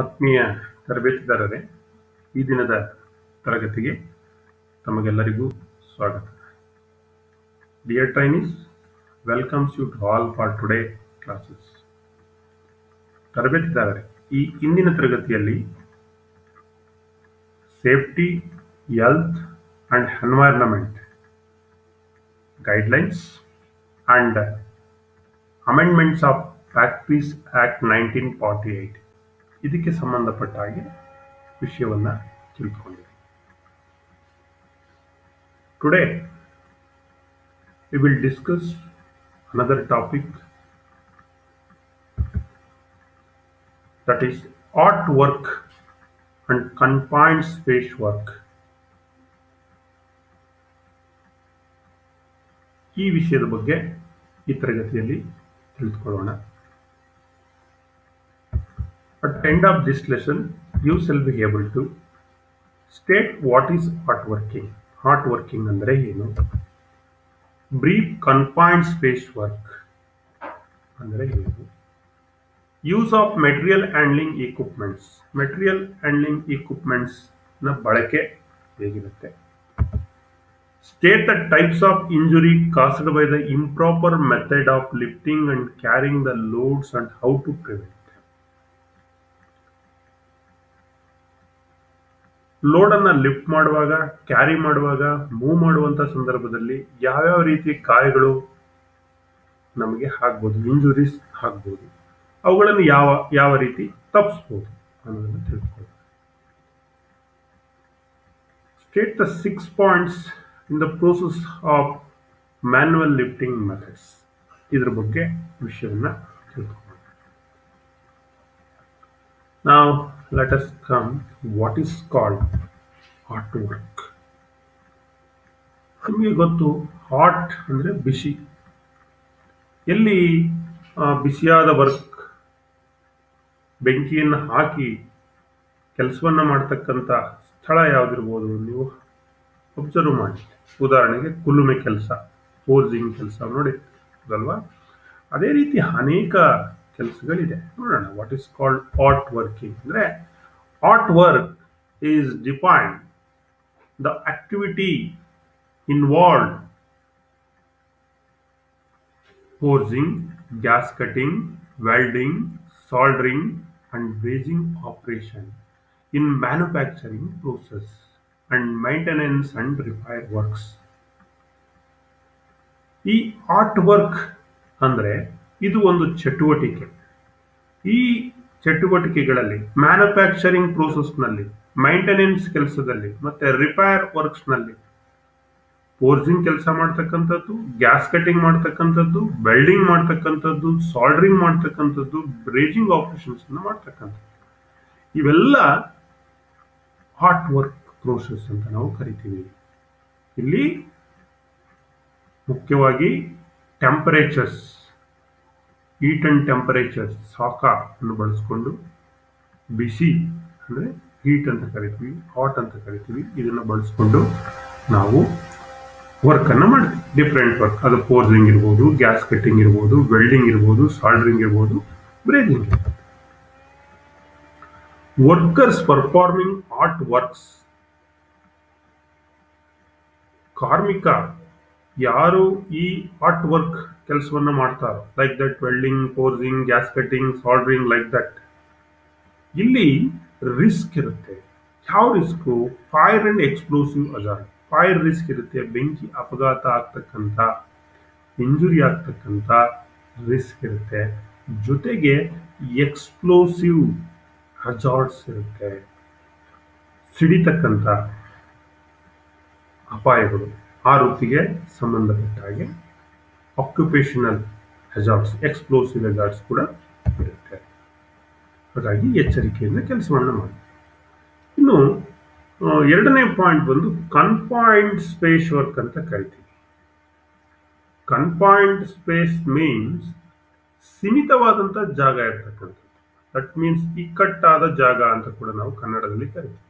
ಆತ್ಮೀಯ ತರಬೇತಿದಾರರೇ, ಈ ದಿನದ ತರಗತಿಗೆ ತಮಗೆಲ್ಲರಿಗೂ ಸ್ವಾಗತ. Dear trainees, welcomes you to all for today classes. ತರಬೇತಿದಾರರೇ, ಈ ಇಂದಿನ ತರಗತಿಯಲ್ಲಿ safety, health and environment guidelines and amendments of factories act 1948 ಇದಕ್ಕೆ ಸಂಬಂಧಪಟ್ಟ ಹಾಗೆ ವಿಷಯವನ್ನು ತಿಳ್ಕೊಂಡಿದ್ದೀವಿ. Today we will discuss another topic, that is artwork and confined space work. ಈ ವಿಷಯದ ಬಗ್ಗೆ ಈ ತರಗತಿಯಲ್ಲಿ ತಿಳಿದುಕೊಳ್ಳೋಣ. At the end of this lesson, you shall be able to state what is artworking. Artworking ಅಂದರೆ ಏನು? Brief confined space work ಅಂದರೆ ಏನು? Use of material handling equipments. Material handling equipments ನ ಬಳಕೆ ಹೇಗಿರುತ್ತೆ? State the types of injury caused by the improper method of lifting and carrying the loads and how to prevent. Load ಅನ್ನ lift ಮಾಡುವಾಗ, carry ಮಾಡುವಾಗ, move ಮಾಡುವಂತ ಸಂದರ್ಭದಲ್ಲಿ ಯಾವ್ಯಾವ ರೀತಿ ಗಾಯಗಳು ನಮಗೆ ಆಗ್ಬೋದು, ಇಂಜುರೀಸ್ ಆಗ್ಬೋದು, ಅವುಗಳನ್ನು ಯಾವ ರೀತಿ ತಪ್ಪಿಸ್ಬೋದು ಅನ್ನೋದನ್ನು ತಿಳ್ಕೊಳ್ಳೋಣ. State the 6 points in the process of manual lifting methods. ಇದರ ಬಗ್ಗೆ ವಿಷಯವನ್ನ ತಿಳ್ಕೊಳ್ಳೋಣ. Now let us come what is called artwork. ನಿಮಗೆ ಗೊತ್ತು, ಹಾಟ್ ಅಂದ್ರೆ ಬಿಸಿ. ಎಲ್ಲಿ ಬಿಸಿಯಾದ ವರ್ಕ್, ಬೆಂಕಿಯನ್ನು ಹಾಕಿ ಕೆಲಸವನ್ನ ಮಾಡ್ತಕ್ಕಂಥ ಸ್ಥಳ ಯಾವ್ದಿರ್ಬೋದು, ನೀವು ಅಬ್ಸರ್ವ್ ಮಾಡಿ. ಉದಾಹರಣೆಗೆ ಕುಲುಮೆ ಕೆಲಸ, ಫೋರ್ಜಿಂಗ್ ಕೆಲಸ ನೋಡಿಲ್ವಾ? ಅದೇ ರೀತಿ ಅನೇಕ ಕೆಲಸಗಳಿದೆ. ನೋಡೋಣ what is called hot working. ಅಂದ್ರೆ hot work is defined the activity involved forging, gas cutting, welding, soldering and brazing operation in manufacturing process and maintenance and repair works. ಈ ಆರ್ಟ್ ವರ್ಕ್ ಅಂದ್ರೆ ಇದು ಒಂದು ಚಟುವಟಿಕೆ. ಈ ಚಟುವಟಿಕೆಗಳಲ್ಲಿ ಮ್ಯಾನುಫ್ಯಾಕ್ಚರಿಂಗ್ ಪ್ರೋಸೆಸ್ ನಲ್ಲಿ, maintenance ಕೆಲಸದಲ್ಲಿ ಮತ್ತೆ ರಿಪೇರ್ ವರ್ಕ್ಸ್ ನಲ್ಲಿ ಫೋರ್ಜಿಂಗ್ ಕೆಲಸ ಮಾಡ್ತಕ್ಕಂಥದ್ದು, ಗ್ಯಾಸ್ ಕಟಿಂಗ್ ಮಾಡ್ತಕ್ಕಂಥದ್ದು, ವೆಲ್ಡಿಂಗ್ ಮಾಡ್ತಕ್ಕಂಥದ್ದು, ಸಾಲ್ಡರಿಂಗ್ ಮಾಡ್ತಕ್ಕಂಥದ್ದು, ಬ್ರೇಜಿಂಗ್ ಆಪರೇಷನ್ಸ್ ಮಾಡ್ತಕ್ಕಂಥದ್ದು, ಇವೆಲ್ಲ ಆರ್ಟ್ ವರ್ಕ್ ಪ್ರೋಸೆಸ್ ಅಂತ ನಾವು ಕರಿತೀವಿ. ಇಲ್ಲಿ ಮುಖ್ಯವಾಗಿ ಟೆಂಪರೇಚರ್ಸ್, ಹೀಟ್ ಅಂಡ್ ಟೆಂಪರೇಚರ್ಸ್, ಶಾಖ ಅನ್ನು ಬಳಸ್ಕೊಂಡು, ಬಿಸಿ ಅಂದ್ರೆ ಹೀಟ್ ಅಂತ ಕರಿತೀವಿ, ಹಾಟ್ ಅಂತ ಕರಿತೀವಿ, ಇದನ್ನ ಬಳಸ್ಕೊಂಡು ನಾವು ವರ್ಕ್ ಅನ್ನ ಮಾಡ್ತೀವಿ. ಡಿಫ್ರೆಂಟ್ ವರ್ಕ್, ಅದು ಫೋರ್ಜಿಂಗ್ ಇರ್ಬೋದು, ಗ್ಯಾಸ್ ಕಟ್ಟಿಂಗ್ ಇರ್ಬೋದು, ವೆಲ್ಡಿಂಗ್ ಇರ್ಬೋದು, ಸಾಲ್ಡರಿಂಗ್ ಇರ್ಬೋದು, ಬ್ರೇಜಿಂಗ್ ಇರ್ಬೋದು. ವರ್ಕರ್ಸ್ ಪರ್ಫಾರ್ಮಿಂಗ್ ಆರ್ಟ್ ವರ್ಕ್ಸ್, ಕಾರ್ಮಿಕ ಯಾರು ಈ ಆರ್ಟ್ ವರ್ಕ್ ಕೆಲಸವನ್ನ ಮಾಡ್ತಾರೋ, like that welding, forging, gas cutting, soldering, like that, ಇಲ್ಲಿ ರಿಸ್ಕ್ ಇರುತ್ತೆ. ಯಾವ risk? Fire and explosive hazard. Fire risk ಇರುತ್ತೆ, ಬೆಂಕಿ ಅಪಘಾತ ಆಗ್ತಕ್ಕಂಥ, ಇಂಜುರಿ ಆಗ್ತಕ್ಕಂಥ ರಿಸ್ಕ್ ಇರುತ್ತೆ. ಜೊತೆಗೆ ಎಕ್ಸ್ಪ್ಲೋಸಿವ್ ಹಜಾರ್ಡ್ಸ್ ಇರುತ್ತೆ, ಸಿಡಿತಕ್ಕಂಥ ಅಪಾಯಗಳು. ಆ ವೃತ್ತಿಗೆ ಸಂಬಂಧಪಟ್ಟ ಹಾಗೆ ಆಕ್ಯುಪೇಷನಲ್ ಹಜಾರ್ಡ್ಸ್, ಎಕ್ಸ್ಪ್ಲೋಸಿವ್ ಹಜಾರ್ಡ್ಸ್ ಕೂಡ ಇರುತ್ತೆ. ಹಾಗಾಗಿ ಎಚ್ಚರಿಕೆಯಿಂದ ಕೆಲಸವನ್ನ ಮಾಡಿ. ಇನ್ನು ಎರಡನೇ ಪಾಯಿಂಟ್ ಬಂದು ಕನ್ಫೈನ್ಡ್ ಸ್ಪೇಸ್ ವರ್ಕ್ ಅಂತ ಕರಿತೀವಿ. ಕನ್ಫೈನ್ಡ್ ಸ್ಪೇಸ್ ಮೀನ್ಸ್ ಸೀಮಿತವಾದಂಥ ಜಾಗ ಇರ್ತಕ್ಕಂಥದ್ದು. ದಟ್ ಮೀನ್ಸ್ ಇಕ್ಕಟ್ಟಾದ ಜಾಗ ಅಂತ ಕೂಡ ನಾವು ಕನ್ನಡದಲ್ಲಿ ಕರಿತೀವಿ.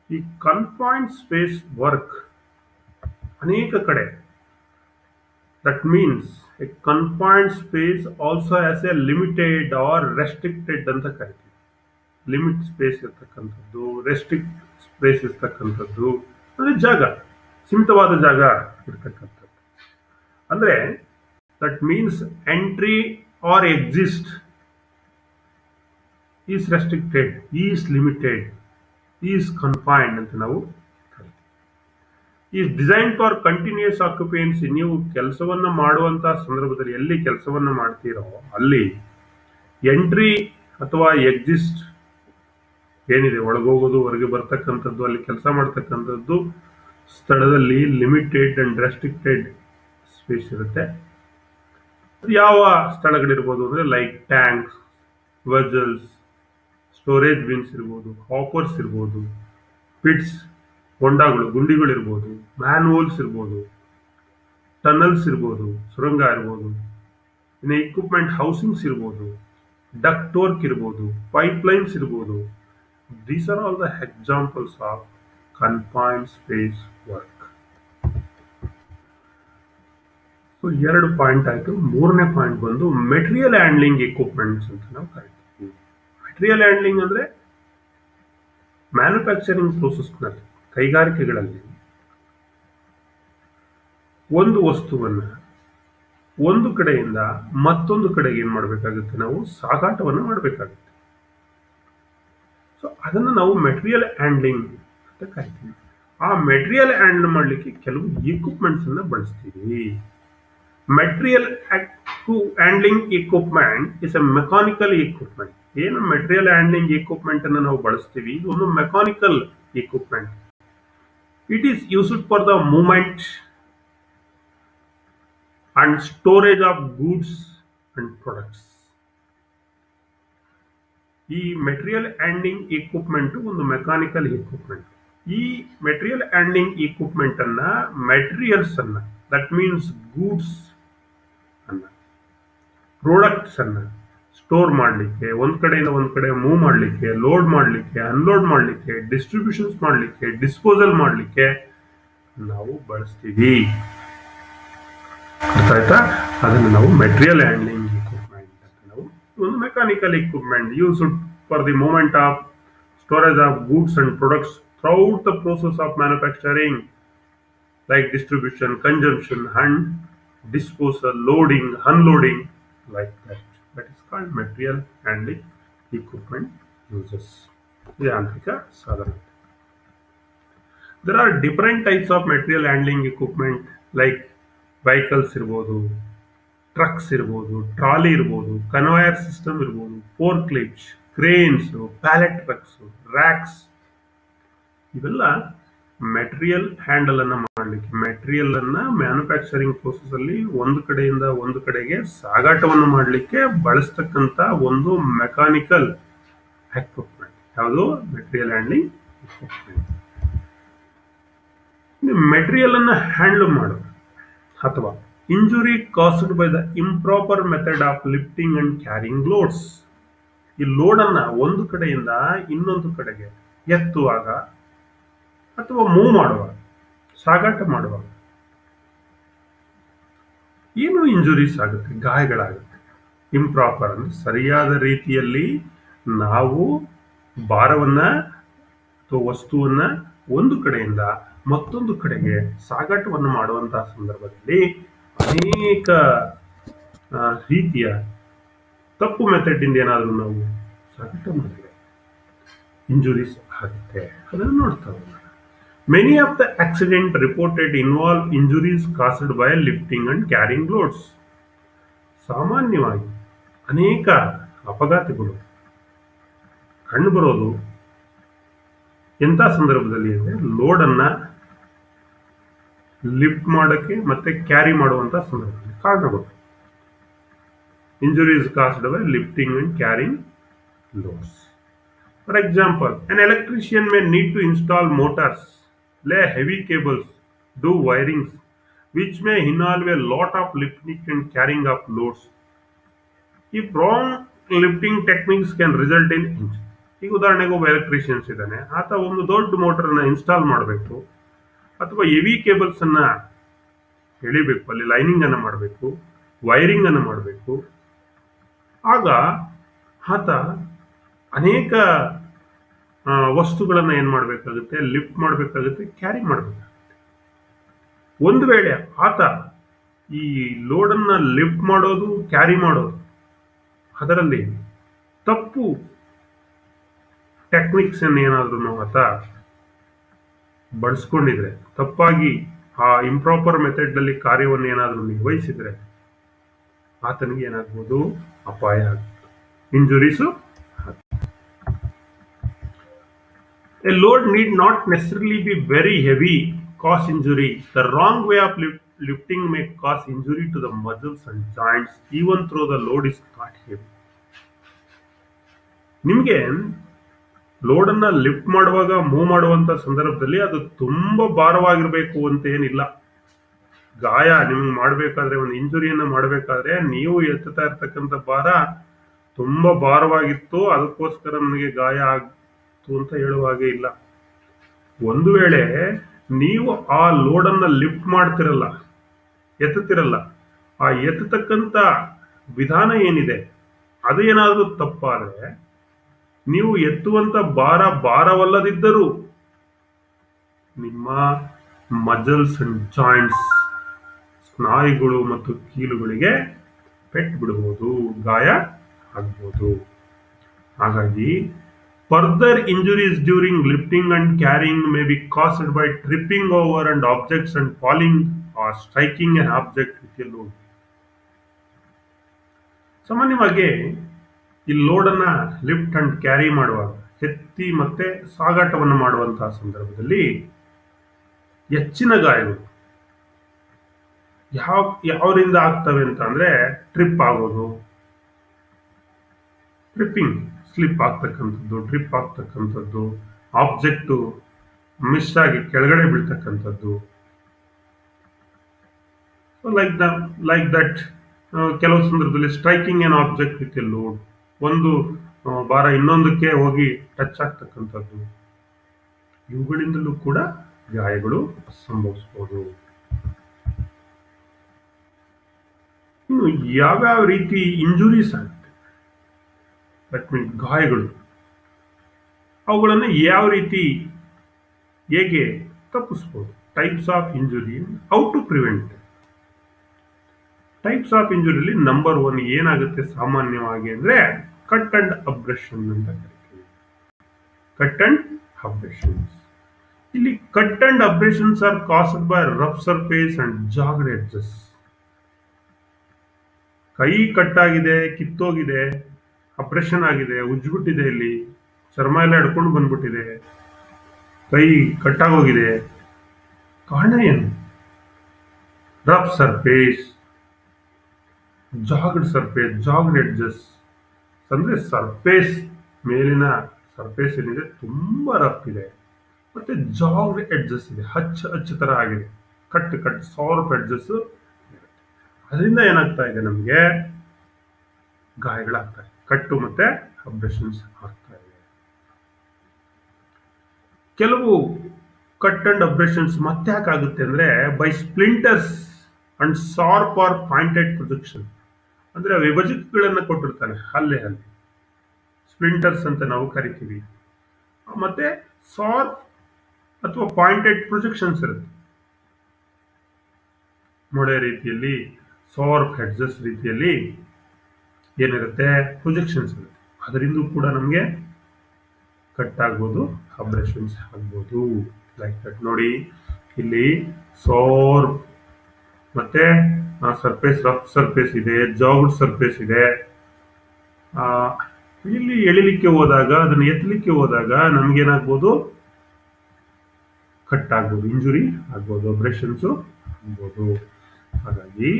ಈ ಕನ್ಫೈನ್ಡ್ ಸ್ಪೇಸ್ ವರ್ಕ್ ಅನೇಕ ಕಡೆ, that means a confined space also as a limited or restricted ಅಂತ ಕರಿತೀವಿ. ಲಿಮಿಟ್ ಸ್ಪೇಸ್ ಇರ್ತಕ್ಕಂಥದ್ದು, ರೆಸ್ಟ್ರಿಕ್ಟ್ ಸ್ಪೇಸ್ ಇರ್ತಕ್ಕಂಥದ್ದು, ಅಂದರೆ ಜಾಗ, ಸೀಮಿತವಾದ ಜಾಗ ಇರ್ತಕ್ಕಂಥದ್ದು. ಅಂದರೆ that means entry or exist is restricted, is limited, is confined ಅಂತ ನಾವು is design for continuous occupancy. ನೀವು ಕೆಲಸವನ್ನು ಮಾಡುವಂತಹ ಸಂದರ್ಭದಲ್ಲಿ ಎಲ್ಲಿ ಕೆಲಸವನ್ನು ಮಾಡ್ತೀರೋ ಅಲ್ಲಿ ಎಂಟ್ರಿ ಅಥವಾ ಎಕ್ಸಿಸ್ಟ್ ಏನಿದೆ, ಒಳಗೋಗೋದು ಹೊರಗೆ ಬರ್ತಕ್ಕಂಥದ್ದು, ಅಲ್ಲಿ ಕೆಲಸ ಮಾಡ್ತಕ್ಕಂಥದ್ದು ಸ್ಥಳದಲ್ಲಿ ಲಿಮಿಟೆಡ್ ಅಂಡ್ ರೆಸ್ಟ್ರಿಕ್ಟೆಡ್ ಸ್ಪೇಸ್ ಇರುತ್ತೆ. ಯಾವ ಸ್ಥಳಗಳಿರ್ಬೋದು ಅಂದರೆ ಲೈಕ್ ಟ್ಯಾಂಕ್ಸ್, ವೆಜಲ್ಸ್, ಸ್ಟೋರೇಜ್ ಬಿನ್ಸ್ ಇರ್ಬೋದು, ಹಾಪರ್ಸ್ ಇರ್ಬೋದು, ಪಿಟ್ಸ್ ಹೊಂಡಗಳು, ಗುಂಡಿಗಳಿರ್ಬೋದು, ಮ್ಯಾನ್ ಹೋಲ್ಸ್ ಇರ್ಬೋದು, ಟನಲ್ಸ್ ಇರ್ಬೋದು, ಸುರಂಗ ಇರ್ಬೋದು, ಇನ್ನು ಇಕ್ವಿಪ್ಮೆಂಟ್ ಹೌಸಿಂಗ್ಸ್ ಇರ್ಬೋದು, ಡಕ್ಟ್ ವರ್ಕ್ ಇರ್ಬೋದು, ಪೈಪ್ಲೈನ್ಸ್ ಇರ್ಬೋದು. These are all the examples of confined space work. So 2 point ಆಯಿತು. 3ನೇ ಪಾಯಿಂಟ್ ಬಂದು ಮೆಟೀರಿಯಲ್ ಹ್ಯಾಂಡ್ಲಿಂಗ್ ಎಕ್ವಿಪ್ಮೆಂಟ್ಸ್ ಅಂತ ನಾವು ಕರಿತೀವಿ. ಮೆಟೀರಿಯಲ್ ಹ್ಯಾಂಡ್ಲಿಂಗ್ ಅಂದರೆ ಮ್ಯಾನುಫ್ಯಾಕ್ಚರಿಂಗ್ ಪ್ರೋಸೆಸ್ನಲ್ಲಿ, ಕೈಗಾರಿಕೆಗಳಲ್ಲಿ ಒಂದು ವಸ್ತುವನ್ನು ಒಂದು ಕಡೆಯಿಂದ ಮತ್ತೊಂದು ಕಡೆಗೆ ಏನು ಮಾಡಬೇಕಾಗುತ್ತೆ, ನಾವು ಸಾಗಾಟವನ್ನು ಮಾಡಬೇಕಾಗುತ್ತೆ. ಸೊ ಅದನ್ನು ನಾವು ಮೆಟೀರಿಯಲ್ ಹ್ಯಾಂಡ್ಲಿಂಗ್ ಅಂತ ಕರಿತೀವಿ. ಆ ಮೆಟೀರಿಯಲ್ ಹ್ಯಾಂಡಲ್ ಮಾಡಲಿಕ್ಕೆ ಕೆಲವು ಇಕ್ವಿಪ್ಮೆಂಟ್ಸ್ ಅನ್ನು ಬಳಸ್ತೀವಿ. Material handling equipment is A mechanical equipment. ಏನು ಮೆಟೀರಿಯಲ್ ಹ್ಯಾಂಡ್ಲಿಂಗ್ ಇಕ್ವಿಪ್ಮೆಂಟ್ ಅನ್ನು ನಾವು ಬಳಸ್ತೀವಿ, ಇದು ಒಂದು mechanical equipment. It is used for the movement and storage of goods and products. ಈ ಮೆಟೀರಿಯಲ್ ಹ್ಯಾಂಡ್ಲಿಂಗ್ ಇಕ್ವಿಪ್ಮೆಂಟ್ ಒಂದು ಮೆಕಾನಿಕಲ್ ಇಕ್ವಿಪ್ಮೆಂಟ್. ಈ ಮೆಟೀರಿಯಲ್ ಹ್ಯಾಂಡ್ಲಿಂಗ್ ಇಕ್ವಿಪ್ಮೆಂಟ್ ಅನ್ನ ಮೆಟೀರಿಯಲ್ಸ್ ಅನ್ನ, ದಟ್ ಮೀನ್ಸ್ ಗೂಡ್ಸ್ ಅನ್ನ, ಪ್ರಾಡಕ್ಟ್ಸ್ ಅನ್ನ ಸ್ಟೋರ್ ಮಾಡಲಿಕ್ಕೆ, ಒಂದ್ ಕಡೆಯಿಂದ ಒಂದ್ ಕಡೆ ಮೂವ್ ಮಾಡಲಿಕ್ಕೆ, ಲೋಡ್ ಮಾಡಲಿಕ್ಕೆ, ಅನ್ಲೋಡ್ ಮಾಡಲಿಕ್ಕೆ, ಡಿಸ್ಟ್ರಿಬ್ಯೂಷನ್ಸ್ ಮಾಡಲಿಕ್ಕೆ, ಡಿಸ್ಪೋಸಲ್ ಮಾಡಲಿಕ್ಕೆ ನಾವು ಬಳಸ್ತೀವಿ. ಅರ್ಥ ಆಯ್ತಾ? ಅದನ್ನು ನಾವು ಮೆಟೀರಿಯಲ್ ಹ್ಯಾಂಡ್ಲಿಂಗ್ ಇಕ್ವಿಪ್ಮೆಂಟ್ ಅಂತ ನಾವು, ಒಂದು mechanical equipment used for the movement of storage of goods and products throughout the process of manufacturing, like distribution, consumption and disposal, loading, unloading, like that. That is called material handling equipment uses. ಯಾಂತ್ರಿಕ ಸಾಧನ. There are different types of material handling equipment like vehicles ಇರ್ಬೋದು, trucks ಇರ್ಬೋದು, trolley ಇರ್ಬೋದು, conveyor system ಇರ್ಬೋದು, fork lifts, cranes, palette trucks, racks. ಇವೆಲ್ಲ material handle ಅನ್ನ ಮಾಡಲಿಕ್ಕೆ, material ಅನ್ನ ಮ್ಯಾನುಫ್ಯಾಕ್ಚರಿಂಗ್ ಪ್ರೋಸೆಸ್ ಅಲ್ಲಿ ಒಂದು ಕಡೆಯಿಂದ ಒಂದು ಕಡೆಗೆ ಸಾಗಾಟವನ್ನು ಮಾಡಲಿಕ್ಕೆ ಬಳಸ್ತಕ್ಕಂತ ಒಂದು ಮೆಕ್ಯಾನಿಕಲ್ ಎಕ್ವಿಪ್ಮೆಂಟ್. ಯಾವುದು? Material handling equipment. ಮೆಟೀರಿಯಲ್ ಅನ್ನ ಹ್ಯಾಂಡಲ್ ಮಾಡೋದು ಅಥವಾ injury caused by the improper method of lifting and carrying loads. ಈ ಲೋಡ್ ಅನ್ನ ಒಂದು ಕಡೆಯಿಂದ ಇನ್ನೊಂದು ಕಡೆಗೆ ಎತ್ತುವಾಗ ಅಥವಾ ಮೂವ್ ಮಾಡುವಾಗ, ಸಾಗಾಟ ಮಾಡುವಾಗ ಏನು ಇಂಜುರೀಸ್ ಆಗುತ್ತೆ, ಗಾಯಗಳಾಗುತ್ತೆ. ಇಂಪ್ರಾಪರ್ ಅಂದ್ರೆ ಸರಿಯಾದ ರೀತಿಯಲ್ಲಿ ನಾವು ಭಾರವನ್ನ ಅಥವಾ ವಸ್ತುವನ್ನ ಒಂದು ಕಡೆಯಿಂದ ಮತ್ತೊಂದು ಕಡೆಗೆ ಸಾಗಾಟವನ್ನು ಮಾಡುವಂತಹ ಸಂದರ್ಭದಲ್ಲಿ ಅನೇಕ ರೀತಿಯ ತಪ್ಪು ಮೆಥಡ್ ಇಂದ ಏನಾದರೂ ನಾವು ಸಾಗಾಟ ಮಾಡಿದ್ರೆ ಇಂಜುರೀಸ್ ಆಗುತ್ತೆ. ಅದನ್ನು ನೋಡ್ತಾ ಹೋಗೋಣ. Many of the accidents reported involve injuries caused by lifting and carrying loads. ಸಾಮಾನ್ಯವಾಗಿ ಅನೇಕ ಅಪಘಾತಗಳು ಕಂಡುಬರೋದು ಎಂಥ ಸಂದರ್ಭದಲ್ಲಿ ಅಂದರೆ ಲೋಡ್ ಅನ್ನ ಲಿಫ್ಟ್ ಮಾಡೋಕ್ಕೆ ಮತ್ತೆ ಕ್ಯಾರಿ ಮಾಡುವಂತ ಸಂದರ್ಭದಲ್ಲಿ ಕಾರಣಗಳು. Injuries caused by lifting and carrying loads. For example, an electrician may need to install motors, lay heavy cables, do wirings, which may involve a lot of lifting and carrying of loads. If wrong lifting techniques can result in injury. ಈಗ ಉದಾಹರಣೆಗೆ ಒಬ್ಬ electricians ಇದ್ದಾನೆ, ಆತ ಒಂದು ದೊಡ್ಡ ಮೋಟರ್ನ install ಮಾಡಬೇಕು ಅಥವಾ heavy cables ಅನ್ನ ಎಳಿಬೇಕು, ಅಲ್ಲಿ ಲೈನಿಂಗ್ ಅನ್ನ ಮಾಡಬೇಕು, ವೈರಿಂಗ್ ಅನ್ನ ಮಾಡಬೇಕು. ಆಗ ಆತ ಅನೇಕ ವಸ್ತುಗಳನ್ನು ಏನು ಮಾಡಬೇಕಾಗುತ್ತೆ, ಲಿಫ್ಟ್ ಮಾಡಬೇಕಾಗುತ್ತೆ, ಕ್ಯಾರಿ ಮಾಡಬೇಕಾಗುತ್ತೆ. ಒಂದು ವೇಳೆ ಆತ ಈ ಲೋಡನ್ನು ಲಿಫ್ಟ್ ಮಾಡೋದು, ಕ್ಯಾರಿ ಮಾಡೋದು ಅದರಲ್ಲಿ ತಪ್ಪು ಟೆಕ್ನಿಕ್ಸ್ ಏನಾದ್ರೂ ಆತ ಬಳಸ್ಕೊಂಡಿದ್ರೆ, ತಪ್ಪಾಗಿ ಆ ಇಂಪ್ರಾಪರ್ ಮೆಥಡ್ ನಲ್ಲಿ ಕಾರ್ಯವನ್ನು ಏನಾದರೂ ನಿರ್ವಹಿಸಿದ್ರೆ ಆತನಿಗೆ ಏನಾಗ್ಬೋದು, ಅಪಾಯ ಆಗ್ಬೋದು, injuries. A load need not necessarily be very heavy, cause injury. The wrong way of lifting may cause injury to the muscles and joints, even though the load is not heavy. ನಿಮಗೆ ಲೋಡನ್ನು lift ಮಾಡುವಾಗ, move ಮಾಡುವಂಥ ಸಂದರ್ಭದಲ್ಲಿ ಅದು ತುಂಬ ಭಾರವಾಗಿರಬೇಕು ಅಂತ ಏನಿಲ್ಲ. ಗಾಯ ನಿಮಗೆ ಮಾಡಬೇಕಾದ್ರೆ, ಒಂದು ಇಂಜುರಿಯನ್ನು ಮಾಡಬೇಕಾದ್ರೆ ನೀವು ಎತ್ತುತ್ತಾ ಇರ್ತಕ್ಕಂಥ ಭಾರ ತುಂಬ ಭಾರವಾಗಿತ್ತು, ಅದಕ್ಕೋಸ್ಕರ ನನಗೆ ಗಾಯ ಆಗ್ತು ಅಂತ ಹೇಳುವ ಹಾಗೆ ಇಲ್ಲ. ಒಂದು ವೇಳೆ ನೀವು ಆ ಲೋಡನ್ನು ಲಿಫ್ಟ್ ಮಾಡ್ತಿರಲ್ಲ, ಎತ್ತುತ್ತಿರಲ್ಲ, ಆ ಎತ್ತತಕ್ಕಂಥ ವಿಧಾನ ಏನಿದೆ ಅದು ಏನಾದರೂ ತಪ್ಪಾದರೆ, ನೀವು ಎತ್ತುವಂತ ಭಾರವಲ್ಲದಿದ್ದರೂ ನಿಮ್ಮ ಮಜಲ್ಸ್ ಅಂಡ್ ಜಾಯಿಂಟ್ಸ್, ಸ್ನಾಯುಗಳು ಮತ್ತು ಕೀಲುಗಳಿಗೆ ಪೆಟ್ಟು ಬಿಡಬಹುದು, ಗಾಯ ಆಗ್ಬೋದು. ಹಾಗಾಗಿ further injuries during lifting and carrying may be caused by tripping over and objects and falling or striking an object with a load. ಸಾಮಾನ್ಯವಾಗಿ ಈ ಲೋಡನ್ನು ಲಿಫ್ಟ್ ಅಂಡ್ ಕ್ಯಾರಿ ಮಾಡುವಾಗ, ಎತ್ತಿ ಮತ್ತೆ ಸಾಗಾಟವನ್ನು ಮಾಡುವಂತಹ ಸಂದರ್ಭದಲ್ಲಿ ಹೆಚ್ಚಿನ ಗಾಯಗಳು ಯಾವರಿಂದ ಆಗ್ತವೆ ಅಂತ ಅಂದ್ರೆ, ಟ್ರಿಪ್ ಆಗೋದು, ಟ್ರಿಪ್ಪಿಂಗ್, ಸ್ಲಿಪ್ ಆಗ್ತಕ್ಕಂಥದ್ದು, ಟ್ರಿಪ್ ಆಗ್ತಕ್ಕಂಥದ್ದು, ಆಬ್ಜೆಕ್ಟು ಮಿಸ್ ಆಗಿ ಕೆಳಗಡೆ ಬೀಳ್ತಕ್ಕಂಥದ್ದು, ಲೈಕ್ ದಟ್. ಕೆಲವು ಸಂದರ್ಭದಲ್ಲಿ striking an object with a load, ಒಂದು ಭಾರ ಇನ್ನೊಂದಕ್ಕೆ ಹೋಗಿ ಟಚ್ ಆಗ್ತಕ್ಕಂಥದ್ದು, ಇವುಗಳಿಂದಲೂ ಕೂಡ ಗಾಯಗಳು ಸಂಭವಿಸಬಹುದು. ಇನ್ನು ಯಾವ್ಯಾವ ರೀತಿ ಇಂಜುರೀಸ್ ಆಗುತ್ತೆ, ದಟ್ ಮೀನ್ ಗಾಯಗಳು, ಅವುಗಳನ್ನು ಯಾವ ರೀತಿ, ಹೇಗೆ ತಪ್ಪಿಸ್ಬೋದು? Types of injury, how to prevent. Types of ಇಂಜುರಿಲಿ ನಂಬರ್ 1 ಏನಾಗುತ್ತೆ ಸಾಮಾನ್ಯವಾಗಿ ಅಂದ್ರೆ, ಕಟ್ ಅಂಡ್ ಅಬ್ರೆಷನ್ ಅಂತ ಕರಿತೀವಿ. Cut and abrasions. ಇಲ್ಲಿ cut and abrasions are caused by rough surface and jagged edges. ಕೈ ಕಟ್ಟಾಗಿದೆ, ಕಿತ್ತೋಗಿದೆ, ಅಬ್ರೆಷನ್ ಆಗಿದೆ, ಉಜ್ಬಿಟ್ಟಿದೆ, ಇಲ್ಲಿ ಚರ್ಮ ಎಲ್ಲ ಹಿಡ್ಕೊಂಡು ಬಂದ್ಬಿಟ್ಟಿದೆ, ಕೈ ಕಟ್ಟಾಗೋಗಿದೆ. ಕಾರಣ ಏನು? ರಫ್ ಸರ್ಫೇಸ್, ಜಾಗ್ಡ್ ಸರ್ಫೇಸ್, ಜಾಗ್ಡ್ ಎಡ್ಜಸ್ ಅಂದ್ರೆ ಸರ್ಫೇಸ್, ಮೇಲಿನ ಸರ್ಫೇಸ್ ಏನಿದೆ ತುಂಬಾ ರಫ್ ಇದೆ, ಮತ್ತೆ ಜಾಗ್ಡ್ ಎಡ್ಜಸ್ ಇದೆ, ಹಚ್ಚ ತರ ಆಗಿದೆ, ಕಟ್ ಸಾರ್ಪ್ ಎಡ್ಜಸ್. ಅದರಿಂದ ಏನಾಗ್ತಾ ಇದೆ, ನಮಗೆ ಗಾಯಗಳಾಗ್ತಾ ಇದೆ, ಕಟ್ಟು ಮತ್ತೆ ಅಬ್ರೆಷನ್ಸ್ ಆಗ್ತಾ ಇದೆ. ಕೆಲವು ಕಟ್ ಅಂಡ್ ಅಬ್ರೆಷನ್ಸ್ ಮತ್ತೆ ಯಾಕಾಗುತ್ತೆ ಅಂದ್ರೆ, by splinters and sharp or pointed projection. ಅಂದ್ರೆ ವಿಭಜಕಗಳನ್ನು ಕೊಟ್ಟಿರ್ತಾನೆ, ಹಲ್ಲೆ ಸ್ಪ್ಲಿಂಟರ್ಸ್ ಅಂತ ನಾವು ಕರಿತೀವಿ, ಮತ್ತೆ ಶಾರ್ಪ್ ಅಥವಾ ಪಾಯಿಂಟೆಡ್ ಪ್ರೊಜೆಕ್ಷನ್ಸ್ ಇರುತ್ತೆ. ಮೊಳೆ ರೀತಿಯಲ್ಲಿ, ಶಾರ್ಪ್ ಎಡ್ಜಸ್ ರೀತಿಯಲ್ಲಿ ಏನಿರುತ್ತೆ, ಪ್ರೊಜೆಕ್ಷನ್ಸ್ ಇರುತ್ತೆ. ಅದರಿಂದ ಕೂಡ ನಮಗೆ ಕಟ್ ಆಗ್ಬೋದು, ಅಬ್ರೆಷನ್ಸ್ ಆಗ್ಬೋದು. ಲೈಕ್ ದಟ್ ನೋಡಿ, ಇಲ್ಲಿ ಶಾರ್ಪ್ ಮತ್ತೆ ಸರ್ಫೇಸ್, ರಫ್ ಸರ್ಫೇಸ್ ಇದೆ, ಜಾಗ್ಡ್ ಸರ್ಫೇಸ್ ಇದೆ. ಇಲ್ಲಿ ಎಳಿಲಿಕ್ಕೆ ಹೋದಾಗ, ಅದನ್ನು ಎತ್ತಲಿಕ್ಕೆ ಹೋದಾಗ ನಮ್ಗೇನಾಗ್ಬೋದು, ಕಟ್ ಆಗ್ಬೋದು, ಇಂಜುರಿ ಆಗ್ಬೋದು, ಅಬ್ರೆಷನ್ಸು ಆಗ್ಬೋದು. ಹಾಗಾಗಿ